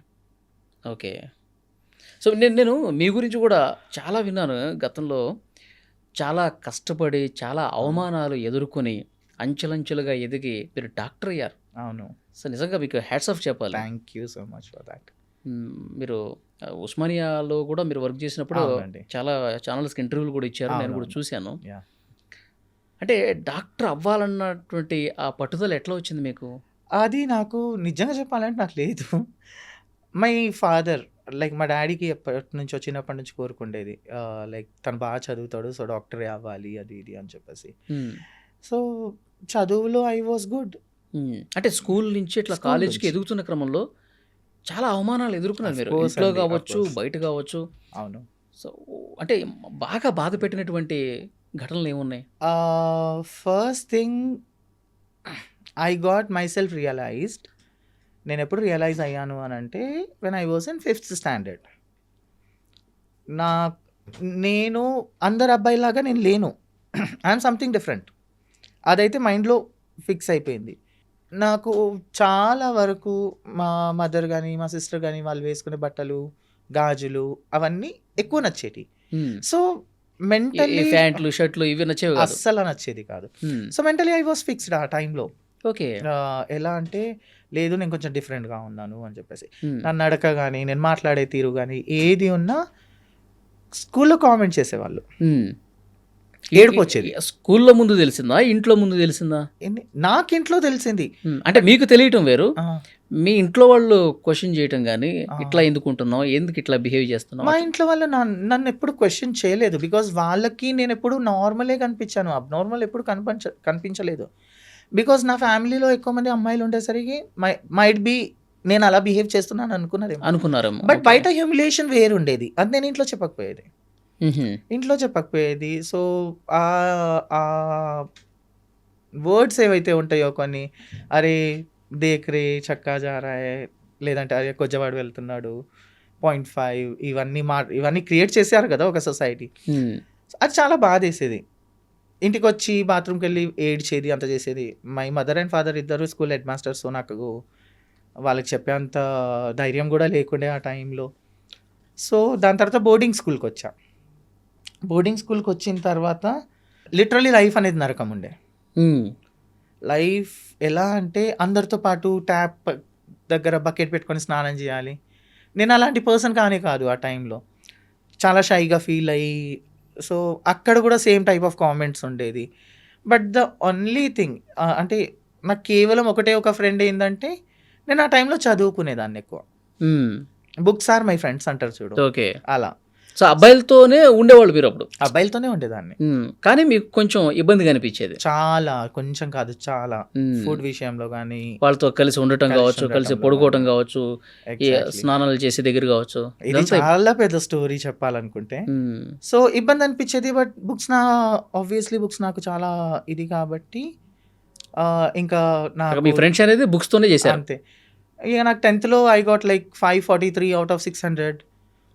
Okay. So నేను మీ గురించి కూడా చాలా విన్నాను గతంలో. చాలా కష్టపడి చాలా అవమానాలు ఎదుర్కొని అంచెలంచెలుగా ఎదిగి మీరు డాక్టర్ అయ్యారు. అవును. సో నిజంగా మీకు హ్యాట్స్ ఆఫ్ చెప్పాలి. Thank you so much for that. మీరు ఉస్మానియాలో కూడా మీరు వర్క్ చేసినప్పుడు అవునండి. చాలా ఛానల్స్కి ఇంటర్వ్యూలు కూడా ఇచ్చారు, నేను కూడా అవునవును. చూశాను. Yeah. అంటే డాక్టర్ అవ్వాలన్నటువంటి ఆ పట్టుదల ఎట్లా వచ్చింది మీకు? అది నాకు నిజంగా చెప్పాలంటే నాకు లేదు. మై ఫాదర్ లైక్ మా డాడీకి చిన్నప్పటి నుంచి కోరుకుండేది లైక్ తను బాగా చదువుతాడు, సో డాక్టరే అవ్వాలి అది ఇది అని చెప్పేసి. సో చదువులో ఐ వాస్ గుడ్. అంటే స్కూల్ నుంచి ఇట్లా స్కూల్ కాలేజ్కి నుంచి. ఎదుగుతున్న క్రమంలో చాలా అవమానాలు ఎదుర్కొన్నారు Of మీరు, course ఇంట్లో అండి, of కావచ్చు course. బయట కావచ్చు. అవును. సో అంటే బాగా బాధ పెట్టినటువంటి ఘటనలు ఏమున్నాయి? First thing I got my self realized. నేను ఎప్పుడు రియలైజ్ అయ్యాను అని అంటే when I was in 5th standard. నేను అందరు అబ్బాయిలాగా నేను లేను. I'm something different. అదైతే మైండ్లో ఫిక్స్ అయిపోయింది. నాకు చాలా వరకు మా మదర్ కానీ మా సిస్టర్ కానీ వాళ్ళు వేసుకునే బట్టలు, గాజులు అవన్నీ ఎక్కువ నచ్చేటి. సో మెంటల్లీ ప్యాంట్లు షర్ట్లు ఇవి నచ్చేవి కాదు. అస్సలు నచ్చేది కాదు. So mentally I was fixed ఆ టైంలో. ఓకే. ఎలా అంటే లేదు నేను కొంచెం డిఫరెంట్గా ఉన్నాను అని చెప్పేసి. నా నడక కానీ నేను మాట్లాడే తీరు కానీ ఏది ఉన్నా స్కూల్లో కామెంట్ చేసేవాళ్ళు. ఏడుపు వచ్చేది. స్కూల్లో ముందు తెలిసిందా, ఇంట్లో ముందు తెలిసిందా? నాకు ఇంట్లో తెలిసింది. అంటే మీకు తెలియటం వేరు, ఆ, మీ ఇంట్లో వాళ్ళు క్వశ్చన్ చేయటం కానీ ఆ. ఇట్లా ఎందుకు ఉంటున్నావు, ఎందుకు ఇట్లా బిహేవ్ చేస్తున్నావు? మా ఇంట్లో వాళ్ళు నన్ను ఎప్పుడు క్వశ్చన్ చేయలేదు. బికాజ్ వాళ్ళకి నేను ఎప్పుడు నార్మలే కనిపించాను, అబ్నార్మల్ ఎప్పుడు కనిపించలేదు. బికాజ్ నా ఫ్యామిలీలో ఎక్కువ మంది అమ్మాయిలు ఉండేసరికి మైట్ బి నేను అలా బిహేవ్ చేస్తున్నాను అనుకున్నారేమో. బట్ బయట హ్యూమిలేషన్ వేరు ఉండేది. అది నేను ఇంట్లో చెప్పకపోయేది. సో ఆ వర్డ్స్ ఏవైతే ఉంటాయో కొన్ని, అరే దేక్ రే చక్కా జారాయే, లేదంటే అరే కొజ్జవాడు వెళ్తున్నాడు, 0.5 ఇవన్నీ క్రియేట్ చేశారు కదా ఒక సొసైటీ. అది చాలా బాధేసేది. ఇంటికి వచ్చి బాత్రూమ్కి వెళ్ళి ఏడ్చేది, అంత చేసేది. మై మదర్ అండ్ ఫాదర్ ఇద్దరు స్కూల్ హెడ్ మాస్టర్స్. సో నాకు వాళ్ళకి చెప్పేంత ధైర్యం కూడా లేకుండే ఆ టైంలో. సో దాని తర్వాత బోర్డింగ్ స్కూల్కి వచ్చా. బోర్డింగ్ స్కూల్కి వచ్చిన తర్వాత లిటరలీ లైఫ్ అనేది నరకం ఉండే. లైఫ్ ఎలా అంటే అందరితో పాటు ట్యాప్ దగ్గర బకెట్ పెట్టుకొని స్నానం చేయాలి. నేను అలాంటి పర్సన్ కాదు ఆ టైంలో. చాలా షైగా ఫీల్ అయ్యి, సో అక్కడ కూడా సేమ్ టైప్ ఆఫ్ కామెంట్స్ ఉండేది. బట్ ద ఓన్లీ థింగ్ అంటే నాకు కేవలం ఒక ఫ్రెండ్ ఏంటంటే నేను ఆ టైంలో చదువుకునేదాన్ని ఎక్కువ. బుక్స్ ఆర్ మై ఫ్రెండ్స్ అంటారు చూడు, ఓకే. అలా. సో అబ్బాయిలతోనే ఉండేవాళ్ళు మీరు అప్పుడు? అబ్బాయిలతోనే ఉండేదాన్ని. కానీ మీకు కొంచెం ఇబ్బందిగా అనిపించేది? చాలా, కొంచెం కాదు చాలా. ఫుడ్ విషయంలో కానీ, వాళ్ళతో కలిసి ఉండటం కావచ్చు, కలిసి పడుకోవటం కావచ్చు, స్నానాలు చేసే దగ్గర కావచ్చు. ఇది చాలా పెద్ద స్టోరీ చెప్పాలనుకుంటే. సో ఇబ్బంది అనిపించేది. బట్ ఆబ్వియస్లీ బుక్స్ నాకు చాలా ఇది కాబట్టి ఇంకా మీ ఫ్రెండ్స్ అనేది బుక్స్ తోనే చేశారు అంతే. ఇక నాకు 10th లో I got like 543 out of 600.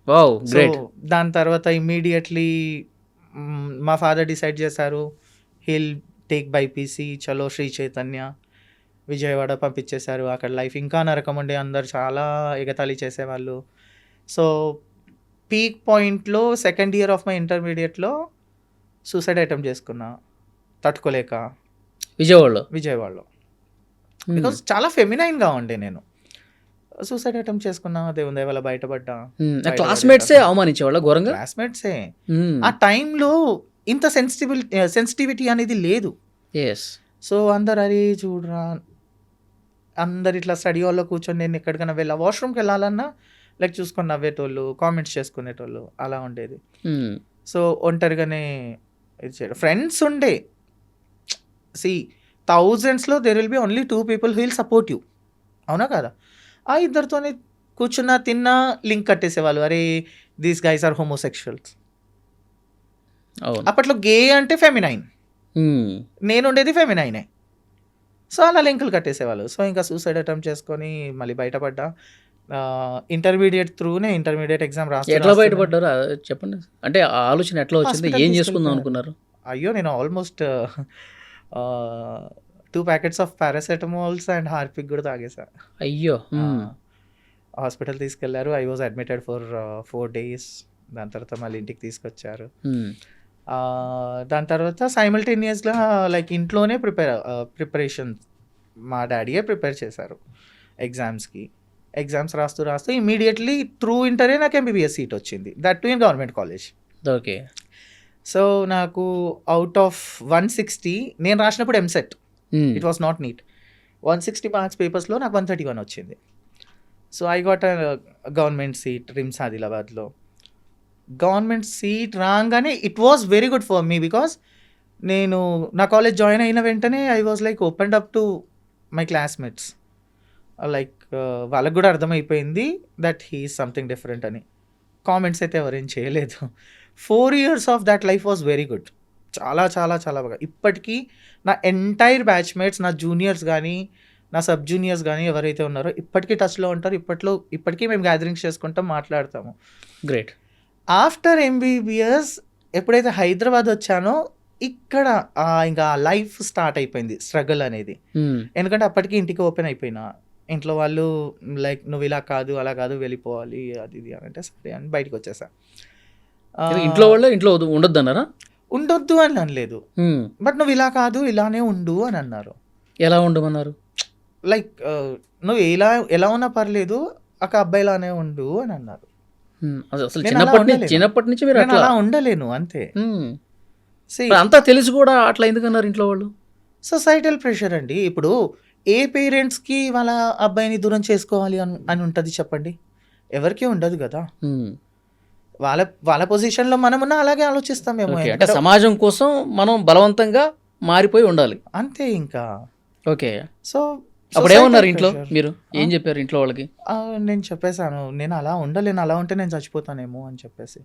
Wow, great. దాని తర్వాత ఇమ్మీడియట్లీ మా ఫాదర్ డిసైడ్ చేశారు హిల్ టేక్ బైపీసీ, చలో శ్రీ చైతన్య, విజయవాడ పంపించేశారు. అక్కడ లైఫ్ ఇంకా నరకం ఉండే, అందరు చాలా ఎగతాళి చేసేవాళ్ళు. సో పీక్ పాయింట్లో 2nd year ఆఫ్ మై ఇంటర్మీడియట్లో సూసైడ్ అటెంప్ట్ చేసుకున్నా తట్టుకోలేక, విజయవాడలో. బికాస్ చాలా ఫెమినైన్గా ఉండే నేను. సూసైడ్ అటెంప్ట్ చేసుకున్నా, దేవుని దయ వల్ల బయటపడ్డా. క్లాస్మేట్సే అవమానించేవాళ్ళ ఘోరంగా. క్లాస్మేట్సే మ్మ్. ఆ టైంలో ఇంత సెన్సిటివిటీ అనేది లేదు. Yes. సో అందరు అరే చూడరా, అందరు ఇట్లా స్టడీ హాల్లో కూర్చొని నేను ఎక్కడికైనా వాష్రూమ్కి వెళ్ళాలన్నా లైక్ చూసుకొని నవ్వేటోళ్ళు, కామెంట్స్ చేసుకునేటోళ్ళు, అలా ఉండేది. మ్మ్. సో ఒంటరిగానే ఇది చేయడం. ఫ్రెండ్స్ ఉండే, సి థౌజండ్స్లో there will be only 2 people who will support you, అవునా కదా? ఆ ఇద్దరితోనే కూర్చున్నా, తిన్నా, లింక్ కట్టేసేవాళ్ళు, అరే దీస్ గైస్ ఆర్ హోమోసెక్షువల్స్. అవును. అప్పట్లో గే అంటే ఫెమినైన్, మ్మ్. నేను ఉండేది ఫెమినైనే. సో అలా లింకులు కట్టేసేవాళ్ళు. సో ఇంకా సూసైడ్ అటెంప్ట్ చేసుకొని మళ్ళీ బయటపడ్డా. ఇంటర్మీడియట్ త్రూనే ఇంటర్మీడియట్ ఎగ్జామ్ ఎట్లా బయటపడ్డారు చెప్పండి. అంటే ఆ ఆలోచన ఎట్లా వచ్చింది, హాస్పిటల్ ఏం చేసుకుందాం తీసుకెళ్ళిపోయారు. అనుకున్నారు? అయ్యో నేను almost 2 packets of paracetamols and Harpic కూడా తాగేసా. అయ్యో. మ్మ్. హాస్పిటల్ తీసుకెళ్లారు. I was admitted for 4 days. దాని తర్వాత మళ్ళీ ఇంటికి తీసుకొచ్చారు. మ్మ్. దాని తర్వాత సైమల్టేనియస్గా లైక్ ఇంట్లోనే ప్రిపరేషన్ మా డాడీయే ప్రిపేర్ చేశారు ఎగ్జామ్స్కి. ఎగ్జామ్స్ రాస్తూ ఇమీడియట్లీ త్రూ ఇంటరే నాకు ఎంబీబీఎస్ సీట్ వచ్చింది, that too in government college. Okay. So నాకు అవుట్ ఆఫ్ 160 నేను రాసినప్పుడు ఎంసెట్, మ్మ్. It was not NEET. 160 marks పేపర్స్లో నాకు 131 వచ్చింది. So I got government seat RIMS ఆదిలాబాద్లో. గవర్నమెంట్ సీట్ రాగానే it was very good for me, because నేను నా కాలేజ్ జాయిన్ అయిన వెంటనే I was like opened up to my classmates. Like వాళ్ళకు కూడా అర్థమైపోయింది that he is something different అని. కామెంట్స్ అయితే ఎవరేం చేయలేదు. 4 years of that life was very good. చాలా చాలా చాలా బాగా. ఇప్పటికీ నా ఎంటైర్ బ్యాచ్మేట్స్, నా జూనియర్స్ కానీ నా సబ్ జూనియర్స్ కానీ ఎవరైతే ఉన్నారో ఇప్పటికీ టచ్లో ఉంటారు. ఇప్పటికీ మేము గ్యాదరింగ్స్ చేసుకుంటాం, మాట్లాడతాము. గ్రేట్. ఆఫ్టర్ ఎంబీబీఎస్ ఎప్పుడైతే హైదరాబాద్ వచ్చానో ఇక్కడ ఇంకా లైఫ్ స్టార్ట్ అయిపోయింది, స్ట్రగుల్ అనేది. మ్మ్. ఎందుకంటే అప్పటికి ఇంటికి ఓపెన్ అయిపోయినా, ఇంట్లో వాళ్ళు లైక్ నువ్వు ఇలా కాదు అలా కాదు వెళ్ళిపోవాలి అది ఇది అని అంటే సరే అని బయటకు వచ్చేసా. ఇంట్లో వాళ్ళు ఇంట్లో ఉండొద్దు అన్నారా? ఉండొద్దు అని అనలేదు, మ్మ్. బట్ నువ్వు ఇలా కాదు ఇలానే ఉండు అని అన్నారు. ఎలా ఉండమన్నారు? లైక్ నువ్వు ఎలా ఉన్నా పర్లేదు, ఒక అబ్బాయిలానే ఉండు అని అన్నారు. మ్మ్. అసలు నేను అలా ఉండలేను. చిన్నప్పటి నుంచి మీరు నేను అట్లా. అలా ఉండలేను అంతే. మ్మ్. See, మరి అంతా తెలిసి కూడా అట్లా ఎందుకన్నారు ఇంట్లో వాళ్ళు? సొసైటల్ ప్రెషర్ అండి. ఇప్పుడు ఏ పేరెంట్స్కి వాళ్ళ అబ్బాయిని దూరం చేసుకోవాలి అని ఉంటుంది చెప్పండి? ఎవరికీ ఉండదు కదా. మ్మ్. వాళ్ళ పొజిషన్లో మనమున్నా అలాగే ఆలోచిస్తామేమో. ఓకే. అంటే సమాజం కోసం మనం బలవంతంగా మారిపోయి ఉండాలి. అంతే ఇంకా. ఓకే. సో అప్పుడు ఏమన్నారు ఇంట్లో? మీరు ఏం చెప్పారు ఇంట్లో వాళ్ళకి? నేను చెప్పేశాను, నేను అలా ఉండలేను, అలా ఉంటే నేను చచ్చిపోతానేమో అని చెప్పేసి.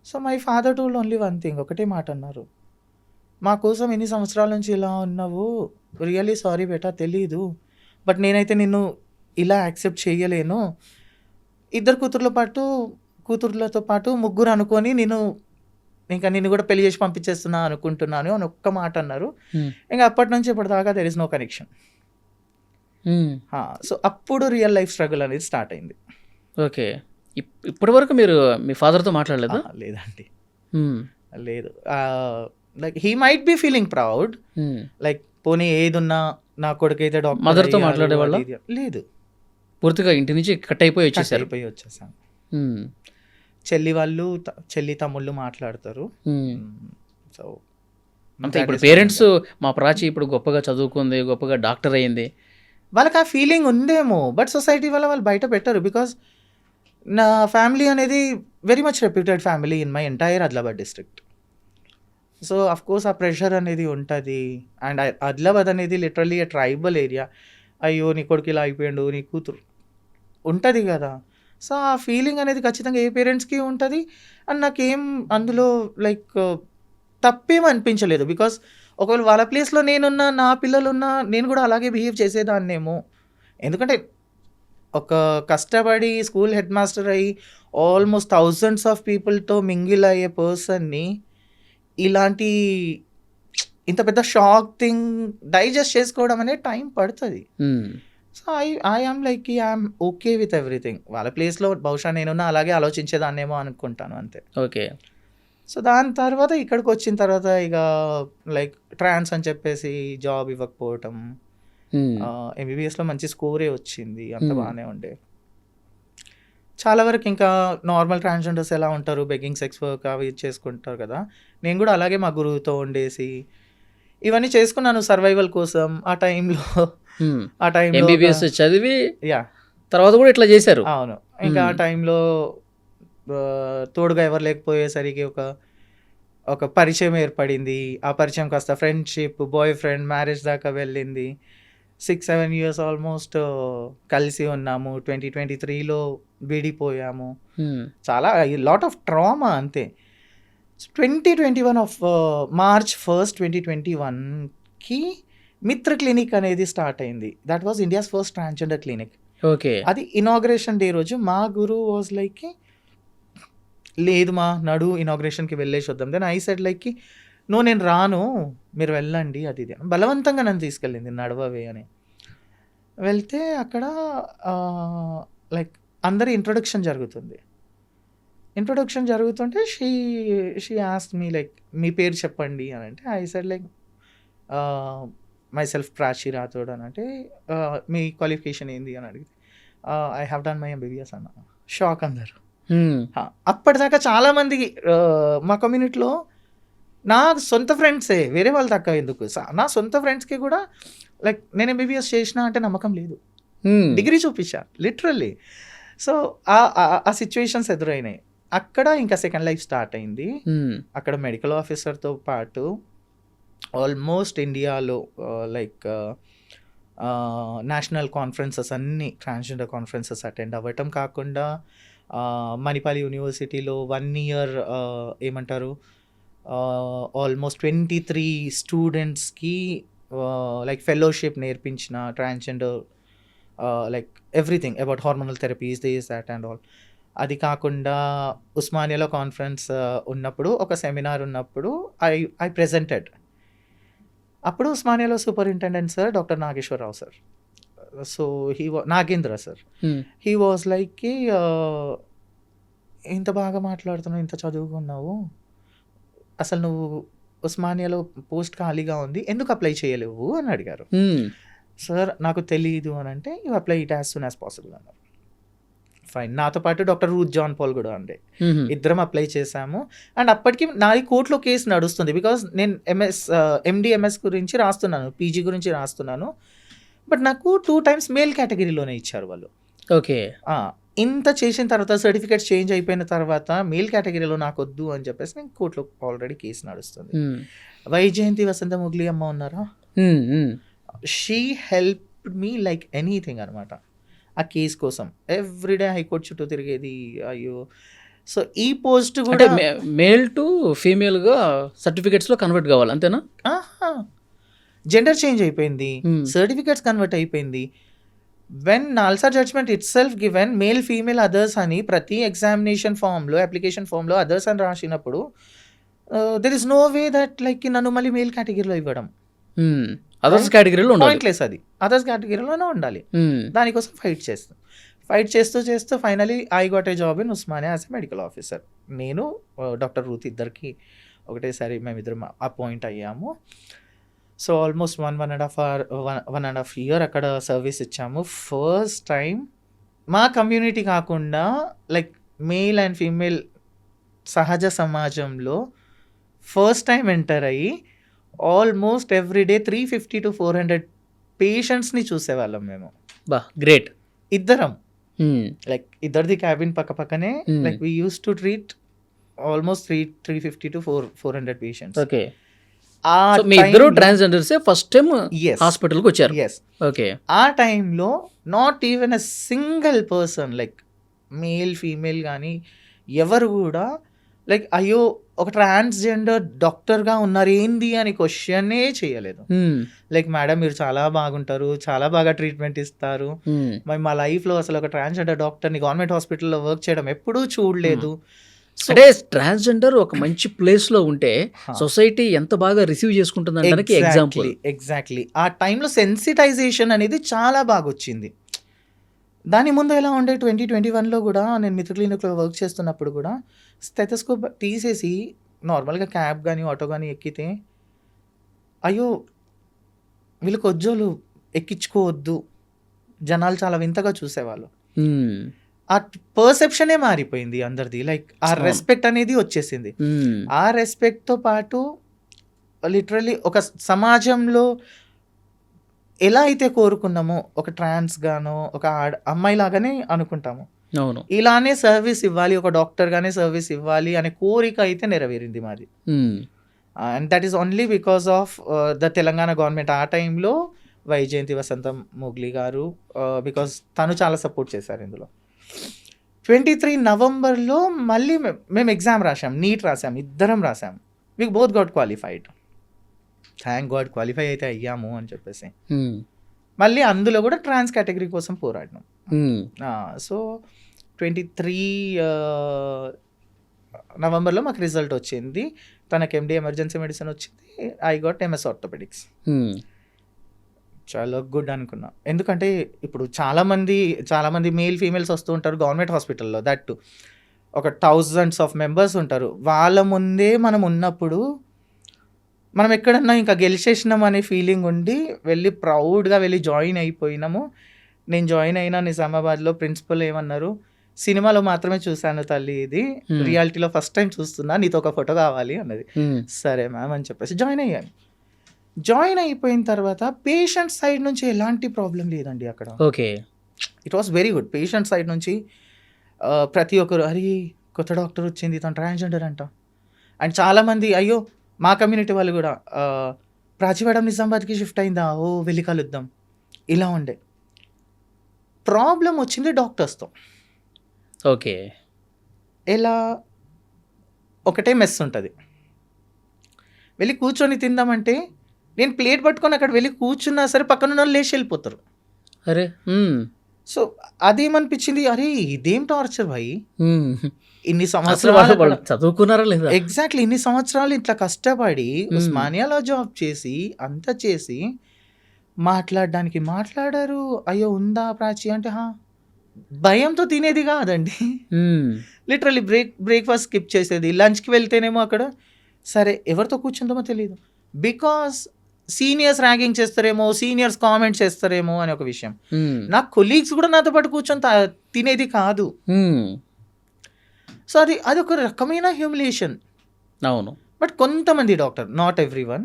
So my father told only one thing, ఒకటే మాట అన్నారు, మా కోసం ఎన్ని సంవత్సరాల నుంచి ఇలా ఉన్నావు, రియల్లీ సారీ బేటా, తెలీదు, బట్ నేనైతే నిన్ను ఇలా యాక్సెప్ట్ చేయలేను. 2 కూతుర్లతో పాటు 3 అనుకొని నిన్ను కూడా పెళ్లి చేసి పంపించేస్తున్నా అనుకుంటున్నాను అని ఒక్క మాట అన్నారు. మ్మ్. ఇంకా అప్పటి నుంచి ఇప్పటిదాకా there is no connection. Hmm. So అప్పుడు రియల్ లైఫ్ స్ట్రగుల్ అనేది స్టార్ట్ అయింది. ఓకే. ఇప్పటి వరకు మీరు మీ ఫాదర్తో మాట్లాడలేదా? లేదండి, మ్మ్. లేదు. Like he might be feeling proud, hmm. Like పోనీ ఏదున్నా నా కొడుకైతే డాక్టర్ మదర్తో మాట్లాడేవాళ్ళ? లేదు, పూర్తిగా ఇంటి నుంచి కట్ అయిపోయి వచ్చేసారు. అయిపోయి వచ్చేసాను. మ్మ్. చెల్లి తమ్ముళ్ళు మాట్లాడతారు. మ్మ్. సో అంతే. ఇప్పుడు పేరెంట్స్ మా ప్రాచి ఇప్పుడు గొప్పగా చదువుకుంది, గొప్పగా డాక్టర్ అయింది, వాళ్ళకి ఆ ఫీలింగ్ ఉందేమో, బట్ సొసైటీ వల్ల వాళ్ళు బయట పెట్టరు. బికాస్ నా ఫ్యామిలీ అనేది very much reputed family in my entire Adilabad district. So of course ఆ ప్రెషర్ అనేది ఉంటుంది. అండ్ ఆదిలాబాద్ అనేది లిటరల్లీ ఏ ట్రైబల్ ఏరియా. అయ్యో నీ కొడుకు ఇలా అయిపోయాడు, నీ కూతురు ఉంటుంది కదా. సో ఆ ఫీలింగ్ అనేది ఖచ్చితంగా ఏ పేరెంట్స్కి ఉంటుంది. అండ్ నాకేం అందులో లైక్ తప్పేం అనిపించలేదు. బికాస్ ఒకవేళ వాళ్ళ ప్లేస్లో నేనున్నా, నా పిల్లలున్నా, నేను కూడా అలాగే బిహేవ్ చేసేదాన్నేమో. ఎందుకంటే ఒక కష్టపడి స్కూల్ హెడ్ మాస్టర్ అయ్యి ఆల్మోస్ట్ థౌజండ్స్ ఆఫ్ పీపుల్తో మింగిల్ అయ్యే పర్సన్ని ఇలాంటి ఇంత పెద్ద షాక్ థింగ్ డైజెస్ట్ చేసుకోవడం అనేది టైం పడుతుంది. Hmm. So I am like I'm okay with everything. వాళ్ళ ప్లేస్లో బహుశా నేనున్నా అలాగే ఆలోచించేదాన్నేమో అనుకుంటాను అంతే. ఓకే. సో దాని తర్వాత ఇక్కడికి వచ్చిన తర్వాత ఇక లైక్ ట్రాన్స్ అని చెప్పేసి జాబ్ ఇవ్వకపోవటం, ఎంబీబీఎస్లో మంచి స్కోరే వచ్చింది, అంత బాగానే ఉండే. చాలా వరకు ఇంకా నార్మల్ ట్రాన్స్జెండర్స్ ఎలా ఉంటారు, బెగ్గింగ్ సెక్స్ వర్క్ అవి చేసుకుంటారు కదా, నేను కూడా అలాగే మా గురువుతో ఉండేసి ఇవన్నీ చేసుకున్నాను సర్వైవల్ కోసం. ఆ టైంలో ఎంబీబీఎస్ చదివి యా తర్వాత కూడా ఇట్లా చేశారు. అవును. ఇంకా ఆ టైంలో తోడుగా ఎవరు లేకపోయేసరికి ఒక పరిచయం ఏర్పడింది. ఆ పరిచయం కాస్త ఫ్రెండ్షిప్, బాయ్ ఫ్రెండ్, మ్యారేజ్ దాకా వెళ్ళింది. 6-7 years ఆల్మోస్ట్ కలిసి ఉన్నాము. 2023లో విడిపోయాము. చాలా లాట్ ఆఫ్ ట్రామా అంతే. 2021 ఆఫ్ March 1st, 2021కి మిత్ర క్లినిక్ అనేది స్టార్ట్ అయింది. That was India's first transgender clinic. Okay. అది ఇనాగ్రేషన్ డే రోజు మా గురువు వాజ్ లైక్, లేదు మా నడు ఇనాగ్రేషన్కి వెళ్ళేసి వద్దాం. దెన్ ఐ సెడ్ లైక్, నేను రాను, మీరు వెళ్ళండి అది ఇది. బలవంతంగా నన్ను తీసుకెళ్ళింది, నడవవే అని. వెళ్తే అక్కడ లైక్ అందరి ఇంట్రొడక్షన్ జరుగుతుంది. ఇంట్రొడక్షన్ జరుగుతుంటే షీ ఆస్క్ మీ లైక్, మీ పేరు చెప్పండి అని అంటే I said like myself Prachi Rathod అని అంటే, మీ క్వాలిఫికేషన్ ఏంది అని అడిగితే I have done my MBBS అన్న. షాక్ అందరు. అప్పటిదాకా చాలామంది మా కమ్యూనిటీలో నా సొంత ఫ్రెండ్సే, వేరే వాళ్ళు తక్కువ ఎందుకు, నా సొంత ఫ్రెండ్స్కి కూడా లైక్ నేను ఎంబీబీఎస్ చేసిన అంటే నమ్మకం లేదు. డిగ్రీ చూపించా లిటరల్లీ. సో ఆ సిచ్యువేషన్స్ ఎదురైనాయి. అక్కడ ఇంకా సెకండ్ లైఫ్ స్టార్ట్ అయింది. అక్కడ మెడికల్ ఆఫీసర్తో పాటు ఆల్మోస్ట్ ఇండియాలో లైక్ నేషనల్ కాన్ఫరెన్సెస్, అన్ని ట్రాన్స్జెండర్ కాన్ఫరెన్సెస్ అటెండ్ అవ్వటం కాకుండా మణిపాల్ యూనివర్సిటీలో 1 year ఏమంటారు ఆల్మోస్ట్ 23 స్టూడెంట్స్కి లైక్ ఫెలోషిప్ నేర్పించిన transgender like everything about hormonal therapies, this that and all. అది కాకుండా ఉస్మానియాలో కాన్ఫరెన్స్ ఉన్నప్పుడు, ఒక సెమినార్ ఉన్నప్పుడు ఐ ప్రెజెంటెడ్. అప్పుడు ఉస్మానియాలో superintendent sir doctor Nageswararao sir, so Nagendra sir, he was like, ఇంత బాగా మాట్లాడుతున్నావు, ఇంత చదువుకున్నావు, అసలు నువ్వు ఉస్మానియాలో పోస్ట్ ఖాళీగా ఉంది, ఎందుకు అప్లై చేయలేవు అని అడిగారు. సార్ నాకు తెలియదు అని అంటే, you apply it as soon as possible అన్నారు. ఫైన్. నాతో పాటు డాక్టర్ రూత్ జాన్ పాల్ కూడా ఉండే, ఇద్దరం అప్లై చేశాము. అండ్ అప్పటికి నాది కోర్టులో కేసు నడుస్తుంది, బికాజ్ నేను ఎండిఎంఎస్ గురించి రాస్తున్నాను, పీజీ గురించి రాస్తున్నాను. బట్ నాకు 2 times మేల్ కేటగిరీలోనే ఇచ్చారు వాళ్ళు. ఓకే. ఇంత చేసిన తర్వాత, సర్టిఫికేట్స్ చేంజ్ అయిపోయిన తర్వాత మేల్ కేటగిరీలో నాకు వద్దు అని చెప్పేసి నేను కోర్టులో ఆల్రెడీ కేసు నడుస్తుంది. వైజయంతి వసంత ముగ్లి అమ్మ ఉన్నారా, she help me like anything అనమాట ఆ కేసు కోసం. ఎవ్రీడే హైకోర్టు చుట్టూ తిరిగేది. అయ్యో. సో ఈ పోస్ట్ కూడా మేల్ టు ఫీమేల్గా సర్టిఫికేట్స్లో కన్వర్ట్ కావాలి అంతేనా? జెండర్ చేంజ్ అయిపోయింది, సర్టిఫికేట్స్ కన్వర్ట్ అయిపోయింది. When NALSA judgment it self given male female others అని ప్రతి ఎగ్జామినేషన్ ఫామ్లో, అప్లికేషన్ ఫామ్లో అదర్స్ అని రాసినప్పుడు there is no way that like నన్ను మళ్ళీ మేల్ కేటగిరీలో ఇవ్వడం. అదర్స్ కేటగిరీలో పాయింట్లెస్, అది అదర్స్ కేటగిరీలోనే ఉండాలి. దానికోసం ఫైట్ చేస్తూ finally I got a job in Osmania as a medical officer. నేను డాక్టర్ రూత్ ఇద్దరికి ఒకటేసారి మేమిద్దరం అపాయింట్ అయ్యాము. సో ఆల్మోస్ట్ 1.5 year అక్కడ సర్వీస్ ఇచ్చాము. ఫస్ట్ టైం మా కమ్యూనిటీ కాకుండా లైక్ మేల్ అండ్ ఫీమేల్ సహజ సమాజంలో ఫస్ట్ టైం ఎంటర్ అయ్యి ఆల్మోస్ట్ ఎవ్రీడే 350 to 400 పేషెంట్స్ని చూసేవాళ్ళం మేము. బా గ్రేట్. ఇద్దరం లైక్ ఇద్దరిది క్యాబిన్ పక్కనే, like we use to treat almost 350 to 400 patients. Okay. మీ ఇద్దరు ట్రాన్స్జెండర్స్ ఫస్ట్ టైం హాస్పిటల్కి వచ్చారు. ఓకే. ఆ టైంలో not even a single person like male female కానీ ఎవరు కూడా లైక్ అయ్యో ఒక ట్రాన్స్జెండర్ డాక్టర్గా ఉన్నారు ఏంది అని క్వశ్చనే చేయలేదు. లైక్ మేడం మీరు చాలా బాగుంటారు, చాలా బాగా ట్రీట్మెంట్ ఇస్తారు, మరి మా లైఫ్లో అసలు ఒక ట్రాన్స్జెండర్ డాక్టర్ని గవర్నమెంట్ హాస్పిటల్లో వర్క్ చేయడం ఎప్పుడూ చూడలేదు. అంటే ట్రాన్స్జెండర్ ఒక మంచి ప్లేస్ లో ఉంటే సొసైటీ ఎంత బాగా రిసీవ్ చేసుకుంటుంది అనడానికి ఎగ్జాంపుల్. ఎగ్జాక్ట్లీ. ఆ టైంలో సెన్సిటైజేషన్ అనేది చాలా బాగా వచ్చింది. దాని ముందు ఎలా ఉండే 2021లో కూడా నేను మిత్ర క్లినిక్లో వర్క్ చేస్తున్నప్పుడు కూడా స్టెథోస్కోప్ తీసేసి నార్మల్గా క్యాబ్ కానీ ఆటో కానీ ఎక్కితే అయ్యో వీళ్ళకి వజ్జోలు ఎక్కించుకోవద్దు, జనాలు చాలా వింతగా చూసేవాళ్ళు. ఉమ్, ఆ పర్సెప్షనే మారిపోయింది అందరిది. లైక్ ఆ అవును. రెస్పెక్ట్ అనేది వచ్చేసింది. ఉమ్, ఆ రెస్పెక్ట్తో పాటు లిటరలీ ఒక సమాజంలో ఎలా అయితే కోరుకున్నామో ఒక ట్రాన్స్ గానో ఒక అమ్మాయి లాగానే అనుకుంటాము, అవును. ఇలానే సర్వీస్ ఇవ్వాలి, ఒక డాక్టర్ గానే సర్వీస్ ఇవ్వాలి అనే కోరిక అయితే నెరవేరింది మాది. Um, and that is only because of the Telangana government. ఆ టైంలో వైజయంతి వసంతం మొగ్లీ గారు, బికాస్ తను చాలా సపోర్ట్ చేశారు ఇందులో. 23 నవంబర్లో మళ్ళీ మేము ఎగ్జామ్ రాసాం, నీట్ రాసాం, ఇద్దరం రాసాం. We both got qualified. Thank God qualify అయితే అయ్యాము అని చెప్పేసి. ఉమ్, మళ్ళీ అందులో కూడా ట్రాన్స్ కేటగిరీ కోసం పోరాడినాం. ఉమ్, సో 23 నవంబర్లో మాకు రిజల్ట్ వచ్చింది. తనకి ఎండి ఎమర్జెన్సీ మెడిసిన్ వచ్చింది, ఐ గాట్ ఎంఎస్ ఆర్థోపెడిక్స్. ఉమ్, చాలా గుడ్ అనుకున్నా. ఎందుకంటే ఇప్పుడు చాలామంది మేల్ ఫీమేల్స్ వస్తూ ఉంటారు గవర్నమెంట్ హాస్పిటల్లో, దట్ ఒక థౌజండ్స్ ఆఫ్ మెంబర్స్ ఉంటారు. వాళ్ళ ముందే మనం ఉన్నప్పుడు మనం ఎక్కడన్నా ఇంకా గెలిచేసినాం అనే ఫీలింగ్ ఉండి వెళ్ళి ప్రౌడ్గా వెళ్ళి జాయిన్ అయిపోయినాము. నేను జాయిన్ అయినా నిజామాబాద్లో. ప్రిన్సిపల్ ఏమన్నారు, సినిమాలో మాత్రమే చూశాను తల్లి, ఇది రియాలిటీలో ఫస్ట్ టైం చూస్తున్నా, నీతో ఒక ఫోటో కావాలి అన్నది. ఉమ్, సరే మ్యామ్ అని చెప్పేసి జాయిన్ అయ్యాను. జాయిన్ అయిపోయిన తర్వాత పేషెంట్ సైడ్ నుంచి ఎలాంటి ప్రాబ్లం లేదండి అక్కడ. Okay. It was very good. Patient side నుంచి ప్రతి ఒక్కరు, అరే కొత్త డాక్టర్ వచ్చింది, తను ట్రాన్స్జెండర్ అంట. అండ్ చాలామంది, అయ్యో మా కమ్యూనిటీ వాళ్ళు కూడా, ప్రాచి మేడం నిజామాబాద్కి షిఫ్ట్ అయిందా, ఓ వెళ్ళి కలుద్దాం, ఇలా ఉండే. ప్రాబ్లం వచ్చింది డాక్టర్స్తో. ఓకే. ఎలా, ఒకటే మెస్ ఉంటుంది, వెళ్ళి కూర్చొని తిందామంటే నేను ప్లేట్ పట్టుకొని అక్కడ వెళ్ళి కూర్చున్నా సరే పక్కన వాళ్ళు లేచి వెళ్ళిపోతారు. అరే. ఉమ్, సో అదేమనిపించింది, అరే ఇదేం టార్చర్ భాయ్, ఉమ్. ఇన్ని అసలు సంవత్సరాలు వాళ్ళు చదువుకున్నారా లేదా? ఎగ్జాక్ట్లీ ఇన్ని సంవత్సరాలు ఇట్లా కష్టపడి ఉస్మానియాలో జాబ్ చేసి అంతా చేసి మాట్లాడడానికి మాట్లాడారు. అయ్యో ఉందా ప్రాచి అంటే, భయంతో తినేది కాదండి. ఉమ్, లిటరలీ బ్రేక్ఫాస్ట్ స్కిప్ చేసేది. లంచ్కి వెళ్తేనేమో అక్కడ సరే ఎవరితో కూర్చుందామో తెలియదు, బికాస్ సీనియర్స్ ర్యాగింగ్ చేస్తారేమో, సీనియర్స్ కామెంట్ చేస్తారేమో అని ఒక విషయం. ఉమ్, నా కొలీగ్స్ కూడా నాతో పాటు కూర్చొని తినేది కాదు. ఉమ్, సో అది ఒక రకమైన హ్యూమిలియేషన్. అవును. బట్ కొంతమంది డాక్టర్, నాట్ ఎవ్రీ వన్,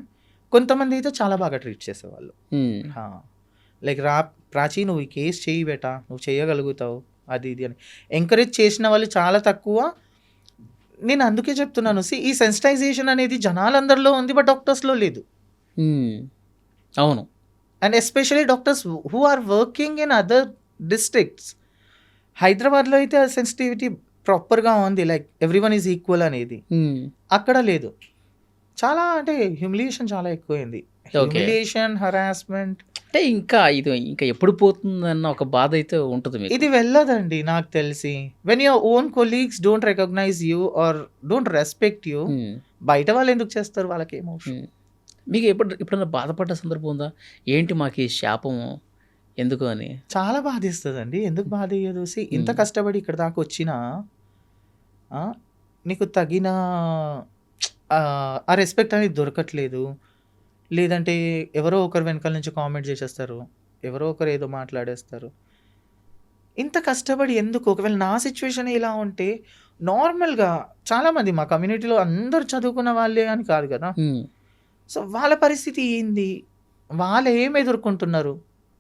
కొంతమంది అయితే చాలా బాగా ట్రీట్ చేసేవాళ్ళు. ఉమ్, లైక్ ప్రాచీ నువ్వు ఈ కేసు చేయి బేటా, నువ్వు చేయగలుగుతావు, అది ఇది అని ఎంకరేజ్ చేసిన వాళ్ళు చాలా తక్కువ. నేను అందుకే చెప్తున్నాను, ఈ సెన్సిటైజేషన్ అనేది జనాలందరిలో ఉంది, బట్ డాక్టర్స్లో లేదు. ఉమ్, అవును. And especially doctors who are working in other districts. హైదరాబాద్లో అయితే ఆ సెన్సిటివిటీ ప్రాపర్గా ఉంది, లైక్ ఎవ్రీవన్ ఈజ్ ఈక్వల్ అనేది. ఉమ్, అక్కడ లేదు. చాలా అంటే హ్యూమిలియేషన్ చాలా ఎక్కువైంది. Humiliation, harassment. అంటే ఇంకా ఎప్పుడు పోతుందన్న ఒక బాధ అయితే ఉంటుంది మీకు. ఇది వెళ్ళదండి నాకు తెలిసి. When your own colleagues don't recognise you or don't respect you, um, బయట వాళ్ళు ఎందుకు చేస్తారు, వాళ్ళకి ఎమోషన్. ఉమ్. మీకు ఎప్పుడైనా బాధపడ్డ సందర్భం ఉందా, ఏంటి మాకు ఈ శాపము ఎందుకు అని? చాలా బాధేస్తుందండి. ఎందుకు బాధ అయ్యేది? ఇంత కష్టపడి ఇక్కడ దాకా వచ్చినా నీకు తగిన ఆ రెస్పెక్ట్ అనేది దొరకట్లేదు. లేదంటే ఎవరో ఒకరు వెనకాల నుంచి కామెంట్ చేసేస్తారు, ఎవరో ఒకరు ఏదో మాట్లాడేస్తారు. ఇంత కష్టపడి ఎందుకు? ఒకవేళ నా సిచ్యువేషన్ ఇలా ఉంటే నార్మల్గా చాలామంది మా కమ్యూనిటీలో అందరూ చదువుకున్న వాళ్ళే అని కాదు కదా. ఉమ్, సో వాళ్ళ పరిస్థితి ఏంది, వాళ్ళు ఏం ఎదుర్కొంటున్నారు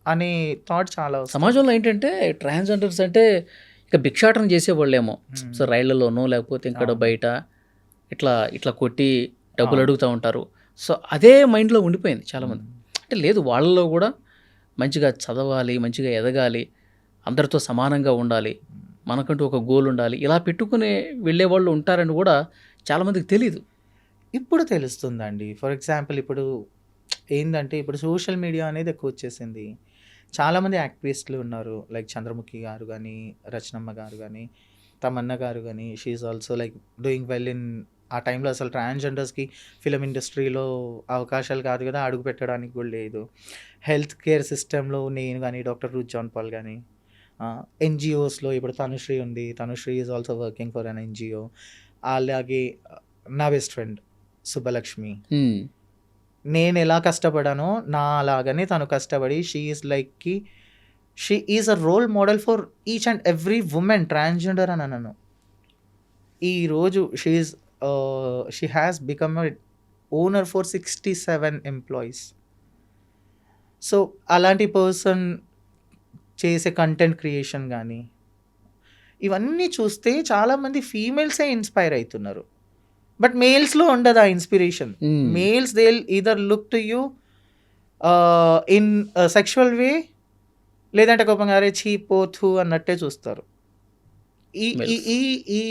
అనే థాట్ చాలా వస్తుంది. సమాజంలో ఏంటంటే ట్రాన్స్జెండర్స్ అంటే ఇక భిక్షాటన చేసేవాళ్ళేమో. సో రైళ్లలోనో లేకపోతే ఇక్కడ బయట ఇట్లా కొట్టి డబ్బులు అడుగుతూ ఉంటారు. సో అదే మైండ్లో ఉండిపోయింది చాలామంది. అంటే లేదు, వాళ్ళలో కూడా మంచిగా చదవాలి, మంచిగా ఎదగాలి, అందరితో సమానంగా ఉండాలి, మనకంటూ ఒక గోల్ ఉండాలి, ఇలా పెట్టుకునే వెళ్ళే వాళ్ళు ఉంటారని కూడా చాలామందికి తెలీదు. ఇప్పుడు తెలుస్తుందండి. ఫర్ ఎగ్జాంపుల్ ఇప్పుడు ఏంటంటే ఇప్పుడు సోషల్ మీడియా అనేది ఎక్కువ వచ్చేసింది. చాలామంది యాక్టివిస్టులు ఉన్నారు, లైక్ చంద్రముఖి గారు కానీ, రచనమ్మ గారు కానీ, తమన్నా గారు కానీ. She also like doing well in. ఆ టైంలో అసలు ట్రాన్స్జెండర్స్కి ఫిలిం ఇండస్ట్రీలో అవకాశాలు కాదు కదా, అడుగు పెట్టడానికి కూడా లేదు. హెల్త్ కేర్ సిస్టంలో నేను కానీ, డాక్టర్ రూత్ జాన్ పాల్ కానీ, ఎన్జిఓస్లో ఇప్పుడు తనుశ్రీ ఉంది. Tanushree is also working for an NGO. అలాగే నా బెస్ట్ ఫ్రెండ్ సుబ్బలక్ష్మి, నేను ఎలా కష్టపడానో నా అలాగనే తను కష్టపడి she is a role model for each and every women transgender అని అన్నాను. ఈరోజు she has become a owner for 67 employees. So అలాంటి పర్సన్ చేసే కంటెంట్ క్రియేషన్ కానీ ఇవన్నీ చూస్తే చాలామంది ఫీమేల్సే ఇన్స్పైర్ అవుతున్నారు. బట్ మేల్స్లో ఉండదు ఆ inspiration. Males they either look to you in sexual way, లేదంటే కోపంగా అరే చీపోతు అన్నట్టే చూస్తారు. ఈ ఈ ఈ ఈ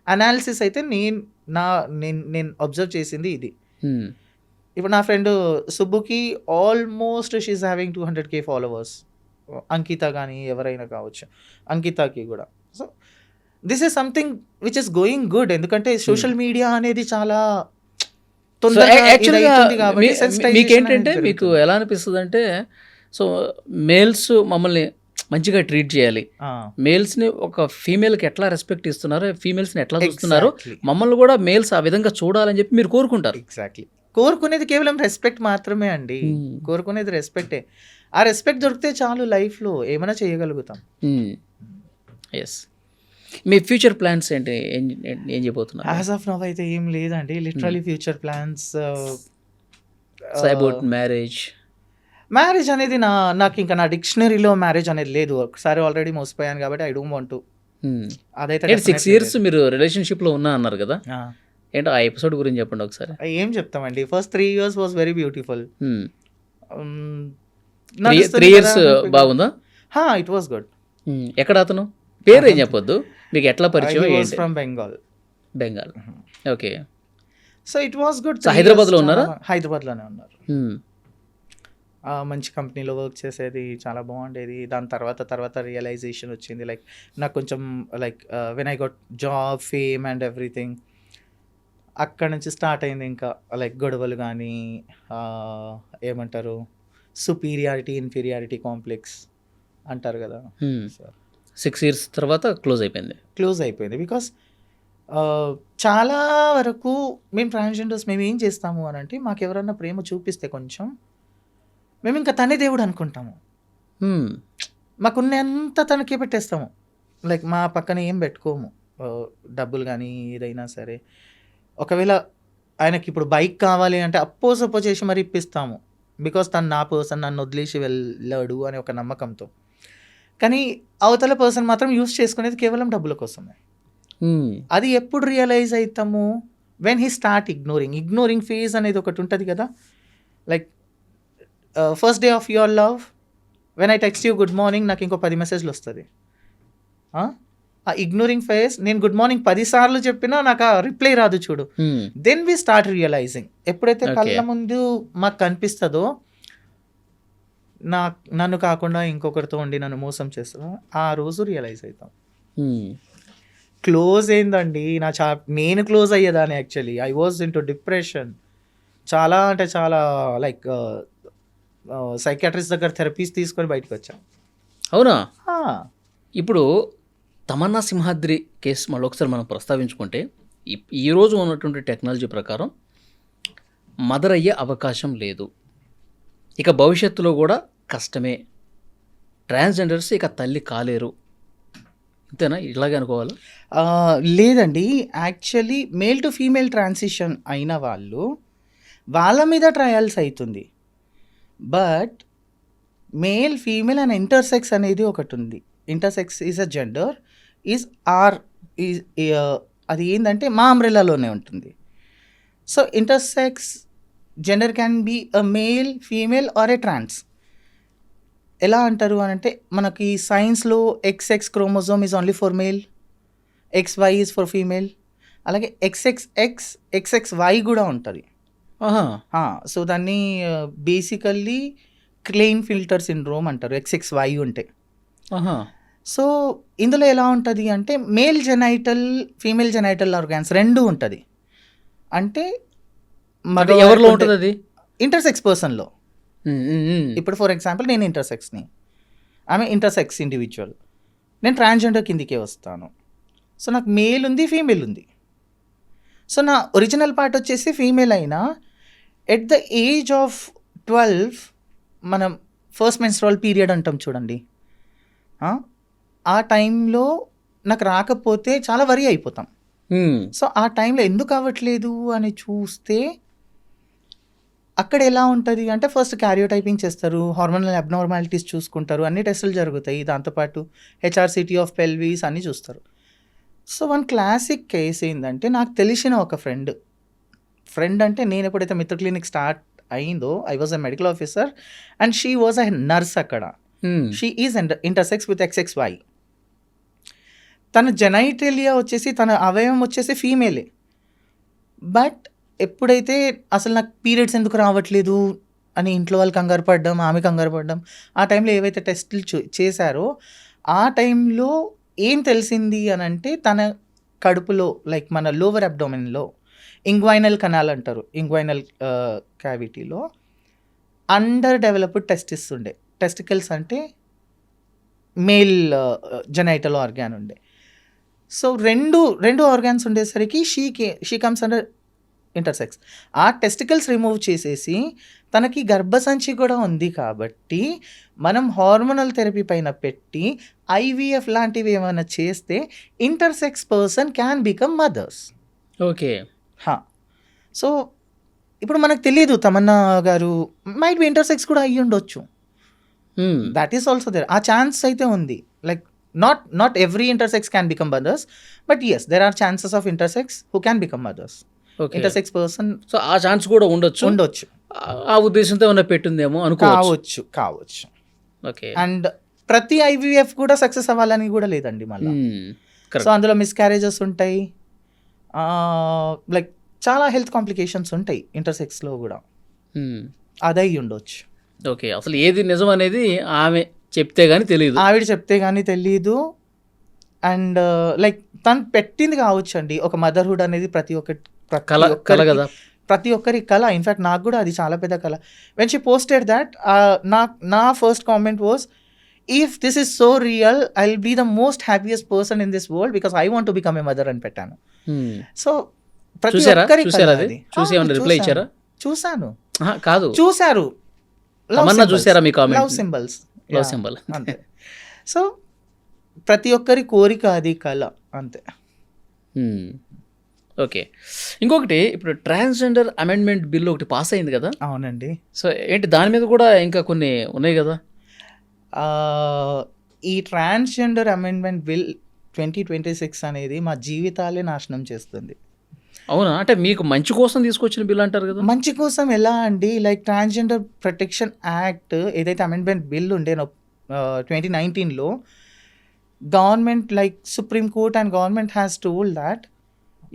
అనాలిసిస్ అయితే నేను అబ్జర్వ్ చేసింది ఇది. ఇప్పుడు నా ఫ్రెండ్ సుబ్బుకి almost she is having 200K followers. Ankita కానీ ఎవరైనా కావచ్చు, అంకితకి కూడా. So this is something which is going good. ఎందుకంటే సోషల్ మీడియా అనేది చాలా తొందరగా ఇదవుతుంది కాబట్టి sensitization మీకేంటంటే అనేది మీకు జరుగుతుంది. ఎలా అనిపిస్తుంది అంటే, సో మేల్స్ మమ్మల్ని మంచిగా ట్రీట్ చేయాలి, మేల్స్ని ఒక ఫీమేల్కి ఎట్లా రెస్పెక్ట్ ఇస్తున్నారు, ఫీమేల్స్ని ఎట్లా చూస్తున్నారు, మమ్మల్ని కూడా మేల్స్ ఆ విధంగా చూడాలని చెప్పి మీరు కోరుకుంటారు. ఎగ్జాక్ట్లీ. కోరుకునేది కేవలం రెస్పెక్ట్ మాత్రమే అండి. కోరుకునేది రెస్పెక్టే. ఆ రెస్పెక్ట్ దొరికితే చాలు, లైఫ్లో ఏమైనా చేయగలుగుతాం. ఎస్. మీ ఫ్యూచర్ ప్లాన్స్ ఏంటి, ఏం చేయబోతున్నారు? యాజ్ ఆఫ్ నవ్ అయితే ఏం లేదండి. Literally future plans about marriage అనేది నాకు ఇంకా నా డిక్షనరీలో మ్యారేజ్ అనేది లేదు. ఒకసారి ఆల్రెడీ మోసపోయాను కాబట్టి ఐ డోంట్ వాంట్ టు. అదైతే 6 years మీరు రిలేషన్షిప్లో ఉన్నా అన్నారు కదా, ఏంటో ఆ ఎపిసోడ్ గురించి చెప్పండి ఒకసారి. ఏం చెప్తామండి. First 3 years was very beautiful. 3 years బాగుందా? It was good. ఎక్కడ అతను పేరు ఏం చెప్పొద్దు, మీకు ఎట్లా పరిచయం? ఏంటి? From Bengal. Okay. So it was good. హైదరాబాద్లో ఉన్నారా? హైదరాబాద్లోనే ఉన్నారు. మంచి కంపెనీలో వర్క్ చేసేది, చాలా బాగుండేది. దాని తర్వాత రియలైజేషన్ వచ్చింది. లైక్ నాకు కొంచెం like when I got job, fame and everything, అక్కడ నుంచి స్టార్ట్ అయింది ఇంకా లైక్ గొడవలు కానీ ఏమంటారు సుపీరియారిటీ ఇన్ఫీరియారిటీ కాంప్లెక్స్ అంటారు కదా. 6 years తర్వాత క్లోజ్ అయిపోయింది. బికాస్ చాలా వరకు మేము ట్రాన్స్జెండర్స్ మేము ఏం చేస్తాము అని అంటే, మాకు ఎవరన్నా ప్రేమ చూపిస్తే కొంచెం మేము ఇంకా తనే దేవుడు అనుకుంటాము. మాకున్నంత తనకే పెట్టేస్తాము. లైక్ మా పక్కన ఏం పెట్టుకోము, డబ్బులు కానీ ఏదైనా సరే. ఒకవేళ ఆయనకి ఇప్పుడు బైక్ కావాలి అంటే సపోజ్ చేసి మరి ఇప్పిస్తాము. బికాస్ తను నా పర్సన్, నన్ను వదిలేసి వెళ్ళాడు అనే ఒక నమ్మకంతో. కానీ అవతల పర్సన్ మాత్రం యూస్ చేసుకునేది కేవలం డబ్బుల కోసమే. అది ఎప్పుడు రియలైజ్ అవుతాము? When he start ignoring phase అనేది ఒకటి ఉంటుంది కదా. Like first day of your love, when I text you good morning, నాకు ఇంకో 10 మెసేజ్లు వస్తుంది. ఆ ఇగ్నోరింగ్ ఫేజ్, నేను గుడ్ మార్నింగ్ 10 సార్లు చెప్పినా నాకు ఆ రిప్లై రాదు చూడు. Then we start realizing. ఎప్పుడైతే కళ్ళ ముందు మాకు కనిపిస్తుందో నన్ను కాకుండా ఇంకొకరితో ఉండి నన్ను మోసం చేస్తుందో, ఆ రోజు రియలైజ్ అవుతాం. క్లోజ్ అయిందండి నేను క్లోజ్ అయ్యేదాన్ని. Actually I was in to depression. చాలా అంటే చాలా లైక్ సైకియాట్రిస్ట్ దగ్గర థెరపీస్ తీసుకొని బయటకు వచ్చాను. అవునా? ఇప్పుడు తమన్నా సింహాద్రి కేసు మళ్ళీ ఒకసారి మనం ప్రస్తావించుకుంటే, ఈరోజు ఉన్నటువంటి టెక్నాలజీ ప్రకారం మదర్ అయ్యే అవకాశం లేదు, ఇక భవిష్యత్తులో కూడా కష్టమే, ట్రాన్స్జెండర్స్ ఇక తల్లి కాలేరు, అంతేనా? ఇలాగే అనుకోవాలి? లేదండి. Actually male to female transition అయిన వాళ్ళ మీద ట్రయల్స్ అవుతుంది. But male female and intersects అనేది ఒకటి ఉంది. ఇంటర్సెక్స్ ఈజ్ అ జెండర్, అది ఏంటంటే మా అంబ్రెల్లాలోనే ఉంటుంది. So intersex gender can be a male, female or a trans. ఎలా అంటారు అని అంటే, మనకి సైన్స్లో XX chromosome is only for male, XY is for female. అలాగే XXX, XXY కూడా ఉంటుంది. సో దాన్ని బేసికల్లీ క్లెయిన్ ఫిల్టర్ సిండ్రోమ్ అంటారు, XXY ఉంటే. సో ఇందులో ఎలా ఉంటుంది అంటే, male genital, female genital organs రెండు ఉంటుంది. అంటే ఎవరిలో ఉంటుంది అది? ఇంటర్సెక్స్ పర్సన్లో. ఇప్పుడు ఫర్ ఎగ్జాంపుల్ నేను ఇంటర్సెక్స్ని, ఆమె ఇంటర్సెక్స్ ఇండివిజువల్, నేను ట్రాన్స్జెండర్ కిందికే వస్తాను. సో నాకు మేల్ ఉంది, ఫీమేల్ ఉంది. సో నా ఒరిజినల్ పార్ట్ వచ్చేసి ఫీమేల్ అయినా ఎట్ ద ఏజ్ ఆఫ్ 12 మనం ఫస్ట్ మెన్స్ట్రువల్ పీరియడ్ అంటాం చూడండి, ఆ టైంలో నాకు రాకపోతే చాలా వరీ అయిపోతాం. సో ఆ టైంలో ఎందుకు అవ్వట్లేదు అని చూస్తే అక్కడ ఎలా ఉంటుంది అంటే ఫస్ట్ క్యారియోటైపింగ్ చేస్తారు, హార్మోనల్ అబ్నార్మాలిటీస్ చూసుకుంటారు, అన్ని టెస్టులు జరుగుతాయి, దాంతోపాటు హెచ్ఆర్సిటీ ఆఫ్ పెల్వీస్ అన్నీ చూస్తారు. సో వన్ క్లాసిక్ కేస్ ఏంటంటే నాకు తెలిసిన ఒక ఫ్రెండ్ అంటే నేను ఎప్పుడైతే మిత్ర క్లినిక్ స్టార్ట్ అయిందో I was a medical officer and she was a nurse అక్కడ. She is intersex with XXY. తన జెనైటేలియా వచ్చేసి తన అవయవం వచ్చేసి ఫీమేలే. బట్ ఎప్పుడైతే అసలు నాకు పీరియడ్స్ ఎందుకు రావట్లేదు అని ఇంట్లో వాళ్ళు కంగారు పడ్డం, ఆమె కంగారు పడ్డం, ఆ టైంలో ఏవైతే టెస్టులు చేశారో ఆ టైంలో ఏం తెలిసింది అని అంటే తన కడుపులో లైక్ మన లోవర్ అబ్డోమెన్లో ఇంగ్వైనల్ కెనాల్ అంటారు, ఇంగ్వైనల్ క్యావిటీలో అండర్ డెవలప్డ్ టెస్టికల్స్ అంటే మేల్ జెనైటల్ ఆర్గాన్ ఉండే. సో రెండు ఆర్గాన్స్ ఉండేసరికి షీ కమ్స్ అండర్ ఇంటర్సెక్స్. ఆ టెస్టికల్స్ రిమూవ్ చేసేసి తనకి గర్భసంచి కూడా ఉంది కాబట్టి మనం హార్మోనల్ థెరపీ పైన పెట్టి IVF లాంటివి ఏమైనా చేస్తే intersex person can become mothers. Okay. So ఇప్పుడు మనకు తెలియదు తమన్నా గారు మైట్ బి ఇంటర్సెక్స్ కూడా అయ్యి ఉండొచ్చు. That is also there. ఆ ఛాన్స్ అయితే ఉంది. Like not every intersex can become mothers, but yes there are chances of intersex who can become mothers. Intersex person so ఆ ఛాన్స్ కూడా ఉండొచ్చు. ఆ ఉద్దేశంతో ఏమైనా పెట్టిందేమో కావచ్చు. ఓకే. అండ్ ప్రతి IVF కూడా సక్సెస్ అవ్వాలని కూడా లేదండి మళ్ళీ. సో అందులో మిస్క్యారేజెస్ ఉంటాయి, లైక్ చాలా హెల్త్ కాంప్లికేషన్స్ ఉంటాయి ఇంటర్సెక్స్లో కూడా. అదై ఉండొచ్చు. ఓకే. అసలు ఏది నిజం అనేది ఆమె చెప్తే గానీ తెలియదు, ఆవిడ చెప్తే కానీ తెలియదు. అండ్ లైక్ తను పెట్టింది కావచ్చు అండి ఒక మదర్హుడ్ అనేది ప్రతి ఒక్కరి కళ. ఇన్ఫ్యాక్ట్ నాకు కూడా అది చాలా పెద్ద కళ. వెన్ షీ పోస్టెడ్ దాట్ నా first comment was, if this is so real I will be the most happiest person in this world because I want to become a mother అని పెట్టాను. సో ప్రతి ఒక్కరి రిప్లై ఇచ్చారా? చూసాను. కాదు, చూసారు. చూసారా మీ కామెంట్? Love symbols. అంతే. సో ప్రతి ఒక్కరి కోరిక అది కళ అంతే. ఓకే. ఇంకొకటి ఇప్పుడు ట్రాన్స్జెండర్ అమెండ్మెంట్ బిల్ ఒకటి పాస్ అయింది కదా? అవునండి. సో ఏంటి దాని మీద కూడా ఇంకా కొన్ని ఉన్నాయి కదా? ఈ ట్రాన్స్జెండర్ అమెండ్మెంట్ బిల్ 2026 అనేది మా జీవితాలే నాశనం చేస్తుంది. అవునా? అంటే మీకు మంచి కోసం తీసుకొచ్చిన బిల్ అంటారు కదా? మంచి కోసం ఎలా అండి? లైక్ ట్రాన్స్జెండర్ ప్రొటెక్షన్ యాక్ట్ ఏదైతే అమెండ్మెంట్ బిల్ ఉండేనో 2019లో government like supreme court and government has told that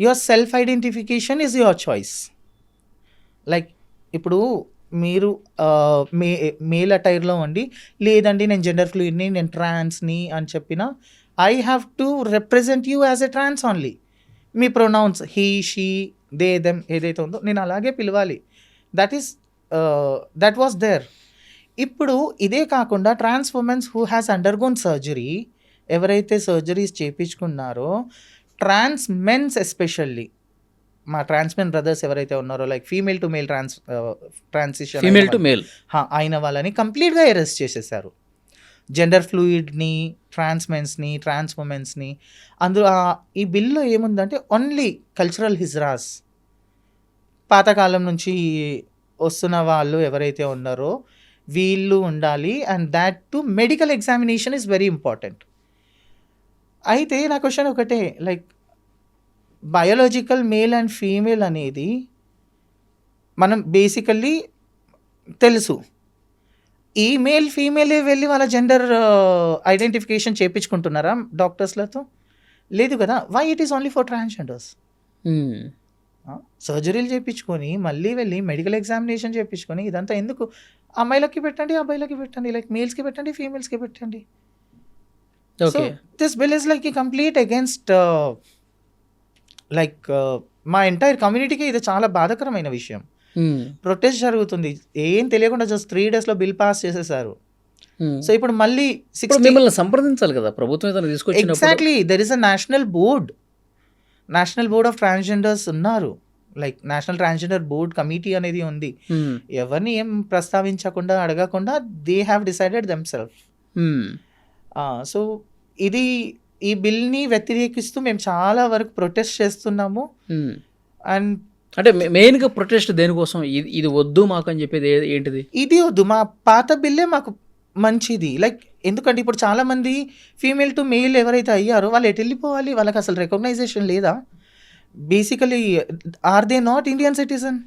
your self identification is your choice. Like ఇప్పుడు మీరు మేల్ అటైర్లో ఉండి లేదండి నేను జెండర్ ఫ్లూయిడ్ని, నేను ట్రాన్స్ని అని చెప్పినా I have to represent you as a trans only. మీ pronouns he, she, they, them ఏదైతే ఉందో నేను అలాగే పిలవాలి. That was there. ఇప్పుడు ఇదే కాకుండా trans women's who has undergone surgery, ఎవరైతే సర్జరీస్ చేయించుకున్నారో, ట్రాన్స్ మెన్స్ ఎస్పెషల్లీ మా ట్రాన్స్ మెన్ బ్రదర్స్ ఎవరైతే ఉన్నారో like female to male transition అయిన వాళ్ళని కంప్లీట్గా అరెస్ట్ చేసేసారు. జెండర్ ఫ్లూయిడ్ని, ట్రాన్స్ మెన్స్ని, ట్రాన్స్ ఉమెన్స్ని. అందులో ఈ బిల్లో ఏముందంటే ఓన్లీ కల్చరల్ హిజ్రాస్, పాతకాలం నుంచి వస్తున్న వాళ్ళు ఎవరైతే ఉన్నారో వీళ్ళు ఉండాలి. And that to medical examination is very important. అయితే నా క్వశ్చన్ ఒకటే, like biological male and female అనేది మనం బేసికల్లీ తెలుసు. ఈ మేల్ ఫీమేలే వెళ్ళి వాళ్ళ జెండర్ ఐడెంటిఫికేషన్ చేయించుకుంటున్నారా డాక్టర్స్లతో? లేదు కదా. Why it is only for transgenders? సర్జరీలు చేయించుకొని మళ్ళీ వెళ్ళి మెడికల్ ఎగ్జామినేషన్ చేయించుకొని ఇదంతా ఎందుకు? అమ్మాయిలకి పెట్టండి, అబ్బాయిలకి పెట్టండి, లైక్ మేల్స్కి పెట్టండి, ఫీమేల్స్కి పెట్టండి. So this bill is like complete against like మా ఎంటైర్ కమ్యూనిటీకి ఇది చాలా బాధాకరమైన విషయం. ప్రొటెస్ట్ జరుగుతుంది, ఏం తెలియకుండా జస్ట్ 3 daysలో బిల్ పాస్ చేసేసారు. సో ఇప్పుడు మళ్ళీ మిమ్మల్ని సంప్రదించాలి కదా ప్రభుత్వం ఏదైనా తీసుకొచ్చినప్పుడు. Exactly, there is a national board of transgenders ఉన్నారు. Like national transgender board committee అనేది ఉంది. మ్మ్. ఎవరిని ఏం ప్రస్తావించకుండా అడగకుండా దే హ్యావ్ డిసైడెడ్ దెమ్సెల్ఫ్. మ్మ్. సో ఇది ఈ బిల్ని వ్యతిరేకిస్తూ మేము చాలా వరకు ప్రొటెస్ట్ చేస్తున్నాము. మ్మ్. అండ్ అంటే మెయిన్గా ప్రొటెస్ట్ దేనికోసం? ఇది వద్దు మాకు అని చెప్పేది ఏంటిది? ఇది వద్దు, మా పాత బిల్లే మాకు మంచిది. లైక్ ఎందుకంటే ఇప్పుడు చాలా మంది ఫీమేల్ టు మేల్ ఎవరైతే అయ్యారో వాళ్ళు ఎటు వెళ్ళిపోవాలి, వాళ్ళకి అసలు రికగ్నైజేషన్ లేదా? Basically are they not Indian citizen?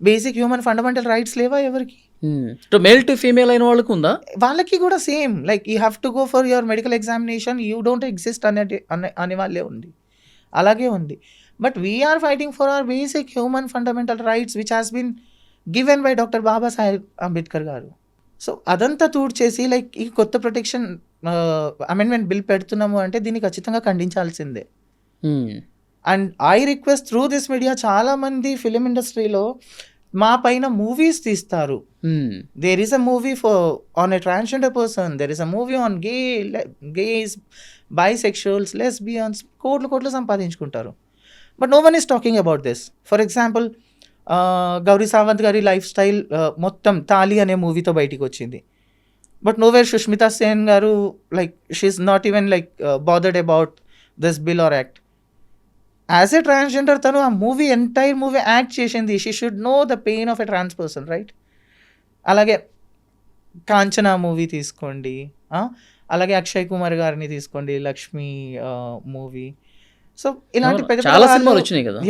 Basic human fundamental rights లేవా ఎవరికి? మేల్ టు ఫీమేల్ అయిన వాళ్ళకు ఉందా? వాళ్ళకి కూడా same, like you have to go for your medical examination, you don't exist అనే వాళ్ళే ఉంది, అలాగే ఉంది. But we are fighting for our basic human fundamental rights which has been given by doctor Babasaheb Ambedkar గారు. సో అదంతా చేసి లైక్ ఈ కొత్త ప్రొటెక్షన్ అమెండ్మెంట్ బిల్ పెడుతున్నాము అంటే దీన్ని ఖచ్చితంగా ఖండించాల్సిందే. And I request through this media, చాలా మంది ఫిలిం ఇండస్ట్రీలో మా పైన మూవీస్ తీస్తారు. There is a movie on a transgender person, there is a movie on gays, bisexuals, lesbians, కోట్లు సంపాదించుకుంటారు. But no one is talking about this. For example Gauri Sawant గారి life style మొత్తం తాలి అనే మూవీతో బయటికి వచ్చింది. బట్ నోవేర్ సుష్మితా సేన్ గారు like she's not even like bothered about this bill or act. As a transgender తను ఆ మూవీ ఎంటైర్ మూవీ యాక్ట్ చేసింది. She should know the pain of a trans person, right? అలాగే కాంచనా మూవీ తీసుకోండి, అలాగే అక్షయ్ కుమార్ గారిని తీసుకోండి, Lakshmi movie. So ఇలాంటి చాలా సినిమాలు వచ్చినాయి కదా.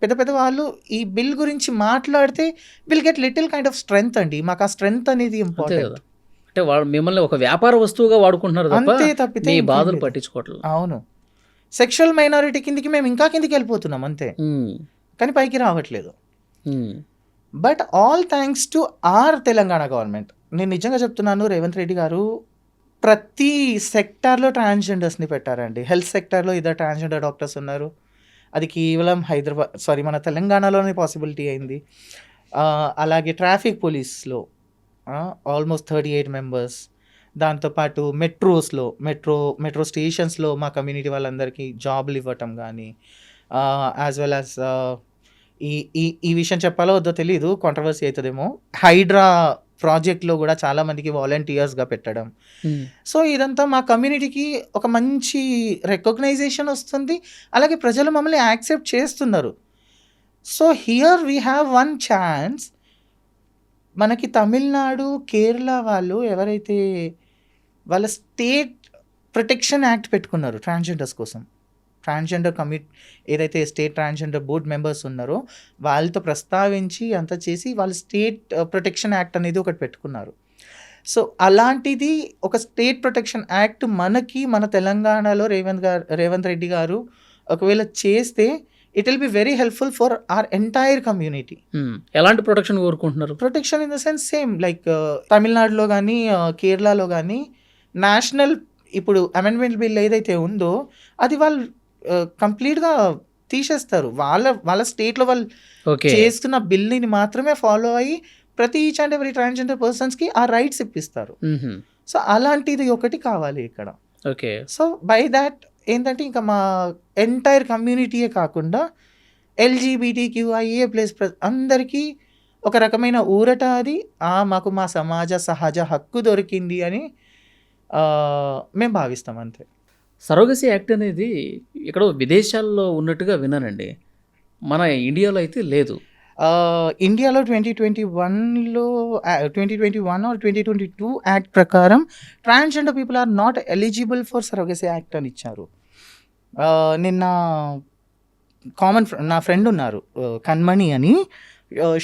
పెద్ద వాళ్ళు ఈ బిల్ గురించి మాట్లాడితే will get little kind of strength అండి. మాకు ఆ స్ట్రెంగ్త్ అనేది ఇంపార్టెంట్. అంటే వాళ్ళు మిమ్మల్ని ఒక వ్యాపార వస్తువుగా వాడుకుంటున్నారు అంతే తప్పితే మీ బాధలు పట్టించుకోవట్లేదు. అవును, సెక్షువల్ మైనారిటీ కిందికి మేము ఇంకా కిందికి వెళ్ళిపోతున్నాం అంతే, కానీ పైకి రావట్లేదు. But all thanks to our Telangana government. నేను నిజంగా చెప్తున్నాను, రేవంత్ రెడ్డి గారు ప్రతి సెక్టార్లో ట్రాన్స్జెండర్స్ని పెట్టారండి. హెల్త్ సెక్టార్లో ఇద్దరు ట్రాన్స్జెండర్ డాక్టర్స్ ఉన్నారు. అది కేవలం మన తెలంగాణలోనే పాసిబిలిటీ అయింది. అలాగే ట్రాఫిక్ పోలీస్లో ఆల్మోస్ట్ 38 మెంబర్స్. దాంతోపాటు మెట్రో స్టేషన్స్లో మా కమ్యూనిటీ వాళ్ళందరికీ జాబ్లు ఇవ్వటం కానీ, యాజ్ వెల్ యాజ్ ఈ విషయం చెప్పాలో వద్దో తెలీదు, కాంట్రవర్సీ అవుతుందేమో, హైడ్రా ప్రాజెక్ట్లో కూడా చాలామందికి వాలంటీర్స్గా పెట్టడం. సో ఇదంతా మా కమ్యూనిటీకి ఒక మంచి రికగ్నైజేషన్ వస్తుంది, అలాగే ప్రజలు మమ్మల్ని యాక్సెప్ట్ చేస్తున్నారు. So here we have one chance. మనకి తమిళనాడు, కేరళ వాళ్ళు ఎవరైతే వాళ్ళ స్టేట్ ప్రొటెక్షన్ యాక్ట్ పెట్టుకున్నారు ట్రాన్స్జెండర్స్ కోసం, ట్రాన్స్జెండర్ ఏదైతే స్టేట్ ట్రాన్స్జెండర్ బోర్డ్ మెంబర్స్ ఉన్నారో వాళ్ళతో ప్రస్తావించి అంతా చేసి వాళ్ళు స్టేట్ ప్రొటెక్షన్ యాక్ట్ అనేది ఒకటి పెట్టుకున్నారు. సో అలాంటిది ఒక స్టేట్ ప్రొటెక్షన్ యాక్ట్ మన తెలంగాణలో రేవంత్ రెడ్డి గారు ఒకవేళ చేస్తే it will be very helpful for our entire community. ఎలాంటి ప్రొటెక్షన్ కోరుకుంటున్నారు? Protection in the sense same like తమిళనాడులో కానీ కేరళలో కానీ నేషనల్ ఇప్పుడు అమెండ్మెంట్ బిల్ ఏదైతే ఉందో అది వాళ్ళు కంప్లీట్గా తీసేస్తారు. వాళ్ళ స్టేట్లో వాళ్ళు చేస్తున్న బిల్ని మాత్రమే ఫాలో అయ్యి ప్రతి ఈచ్ అండ్ ఎవరీ ట్రాన్స్జెండర్ పర్సన్స్కి ఆ రైట్స్ ఇప్పిస్తారు. సో అలాంటిది ఒకటి కావాలి ఇక్కడ. ఓకే. సో బై దాట్ ఏంటంటే ఇంకా మా ఎంటైర్ కమ్యూనిటీయే కాకుండా LGBTQIA+ అందరికీ ఒక రకమైన ఊరట అది, మాకు మా సమాజ సహజ హక్కు దొరికింది అని మేము భావిస్తాం అంతే. సరోగసీ యాక్ట్ అనేది ఇక్కడ విదేశాల్లో ఉన్నట్టుగా విన్నానండి, మన ఇండియాలో అయితే లేదు. ఇండియాలో 2021 ఆర్ 2022 యాక్ట్ ప్రకారం transgender people are not eligible for surrogacy act అని ఇచ్చారు. నిన్న నా ఫ్రెండ్ ఉన్నారు కన్మణి అని,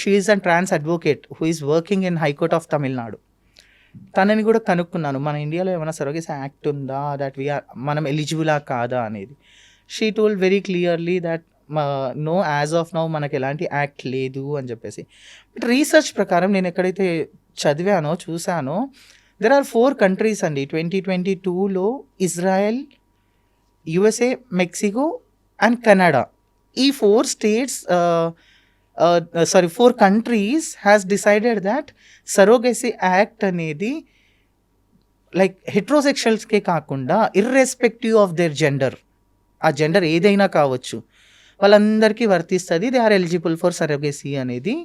she is an trans advocate who is working in high court of Tamil Nadu. తనని కూడా కనుక్కున్నాను మన ఇండియాలో ఏమైనా సరోగసీ యాక్ట్ ఉందా, దట్ మనం ఎలిజిబులా కాదా అనేది. She told very clearly that no, as of now మనకి ఎలాంటి యాక్ట్ లేదు అని చెప్పేసి. బట్ రీసెర్చ్ ప్రకారం నేను ఎక్కడైతే చదివానో చూసానో దెర్ ఆర్ 4 కంట్రీస్ అండి 2022లో, Israel, USA, Mexico and Canada. ఈ 4 states 4 countries has decided that surrogacy act అనేది లైక్ హెట్రోసెక్షువల్స్కే కాకుండా ఇర్రెస్పెక్టివ్ ఆఫ్ దేర్ జెండర్, ఆ జెండర్ ఏదైనా కావచ్చు, వాళ్ళందరికీ వర్తిస్తుంది, they are eligible for surrogacy అనేది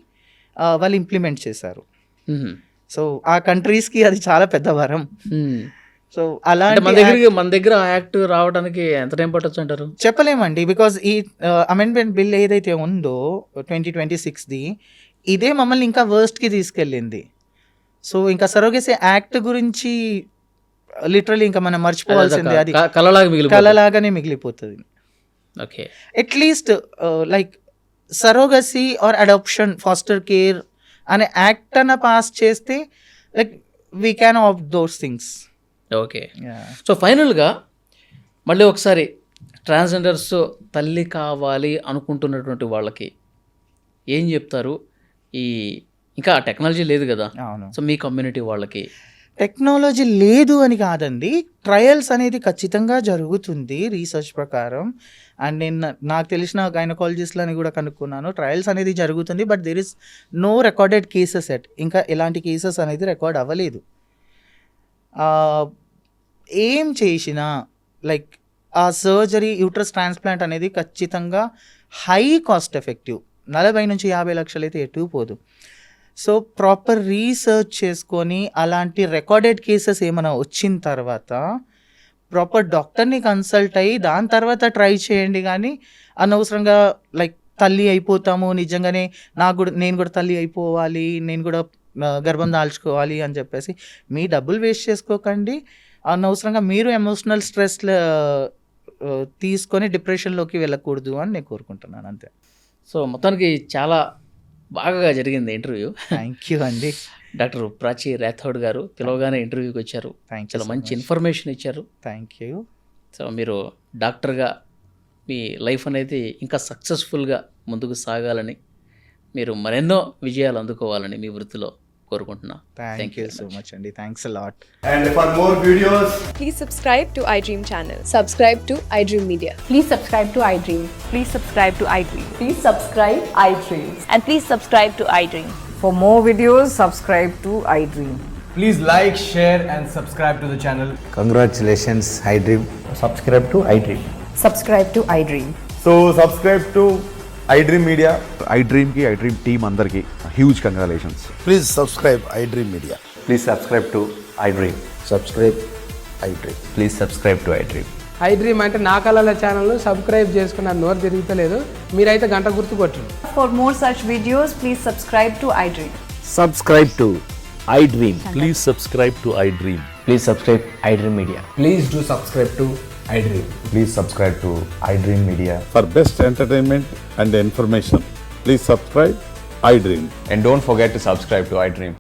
వాళ్ళు ఇంప్లిమెంట్ చేశారు. మ్మ్. సో ఆ కంట్రీస్కి అది చాలా పెద్ద వరం. మ్మ్. సో అంటే అలాంటి మన దగ్గర ఆ యాక్ట్ రావడానికి ఎంత టైం పట్టొచ్చు అంటారు? చెప్పలేమండి, బికాజ్ ఈ అమెండ్మెంట్ బిల్ ఏదైతే ఉందో 2026ది ఇదే మమ్మల్ని ఇంకా వర్స్ట్కి తీసుకెళ్ళింది. సో ఇంకా సరోగసీ యాక్ట్ గురించి లిటరలీ ఇంకా మనం మర్చిపోవాల్సిందే, అది కలలాగా మిగిలి కలలాగానే మిగిలిపోతుంది. ఓకే. At least like surrogacy or adoption foster care అనే యాక్ట్ అన్న పాస్ చేస్తే like we can of those things. Okay. So ఫైనల్గా మళ్ళీ ఒకసారి ట్రాన్స్జెండర్స్ తల్లి కావాలి అనుకుంటున్నటువంటి వాళ్ళకి ఏం చెప్తారు? ఈ ఇంకా టెక్నాలజీ లేదు కదా, అవును, సో మీ కమ్యూనిటీ వాళ్ళకి. టెక్నాలజీ లేదు అని కాదండి, ట్రయల్స్ అనేది ఖచ్చితంగా జరుగుతుంది రీసెర్చ్ ప్రకారం. అండ్ నేను నాకు తెలిసిన గైనకాలజిస్ట్లని కూడా కనుక్కున్నాను, ట్రయల్స్ అనేది జరుగుతుంది, but there is no recorded cases yet. ఇంకా ఎలాంటి కేసెస్ అనేది రికార్డ్ అవ్వలేదు. ఏం చేసినా లైక్ ఆ సర్జరీ యూట్రస్ ట్రాన్స్ప్లాంట్ అనేది ఖచ్చితంగా హై కాస్ట్ ఎఫెక్టివ్, 40 నుంచి 50 లక్షలు అయితే ఎటు పోదు. సో ప్రాపర్ రీసెర్చ్ చేసుకొని అలాంటి రికార్డెడ్ కేసెస్ ఏమైనా వచ్చిన తర్వాత ప్రాపర్ డాక్టర్ని కన్సల్ట్ అయ్యి దాని తర్వాత ట్రై చేయండి. కానీ అనవసరంగా లైక్ తల్లి అయిపోతాము, నిజంగానే నేను కూడా తల్లి అయిపోవాలి, నేను కూడా గర్భం దాల్చుకోవాలి అని చెప్పేసి మీ డబ్బులు వేస్ట్ చేసుకోకండి. అనవసరంగా మీరు ఎమోషనల్ స్ట్రెస్ తీసుకొని డిప్రెషన్లోకి వెళ్ళకూడదు అని నేను కోరుకుంటున్నాను, అంతే. సో మొత్తానికి చాలా బాగా జరిగింది ఇంటర్వ్యూ. థ్యాంక్ యూ అండి. డాక్టర్ ప్రాచీ రాథోడ్ గారు పిలవగానే ఇంటర్వ్యూకి వచ్చారు, చాలా మంచి ఇన్ఫర్మేషన్ ఇచ్చారు. Thank you. సో మీరు డాక్టర్గా మీ లైఫ్ అనేది ఇంకా సక్సెస్ఫుల్గా ముందుకు సాగాలని, మీరు మరెన్నో విజయాలు అందుకోవాలని మీ వృత్తిలో కోరుకుంటున్నా. థ్యాంక్ యూ సో మచ్ అండి. Thanks a lot. And for more videos, Please subscribe to iDream channel. Subscribe to iDream Media. Please subscribe to iDream. Please subscribe to iDream. Please subscribe iDream. And please subscribe to iDream. For more videos, subscribe to iDream. please like, share and subscribe to the channel. Congratulations, iDream. Subscribe to iDream. Subscribe to iDream. So subscribe to iDream Media. iDream की iDream team अंदर की huge congratulations. Please subscribe iDream Media. Please subscribe to iDream. Subscribe iDream. Please subscribe to iDream. iDream అంటే నా కళల channel subscribe చేసుకున్న నోరు తిరుగుతలేదు, మీరైతే గంట గుర్తు కొట్టండి. For more such videos, please subscribe to iDream. Subscribe to iDream. Please subscribe to iDream. Please subscribe iDream Media. Please do subscribe to iDream. Please subscribe to iDream Media. For best entertainment and information, please subscribe iDream. And don't forget to subscribe to iDream.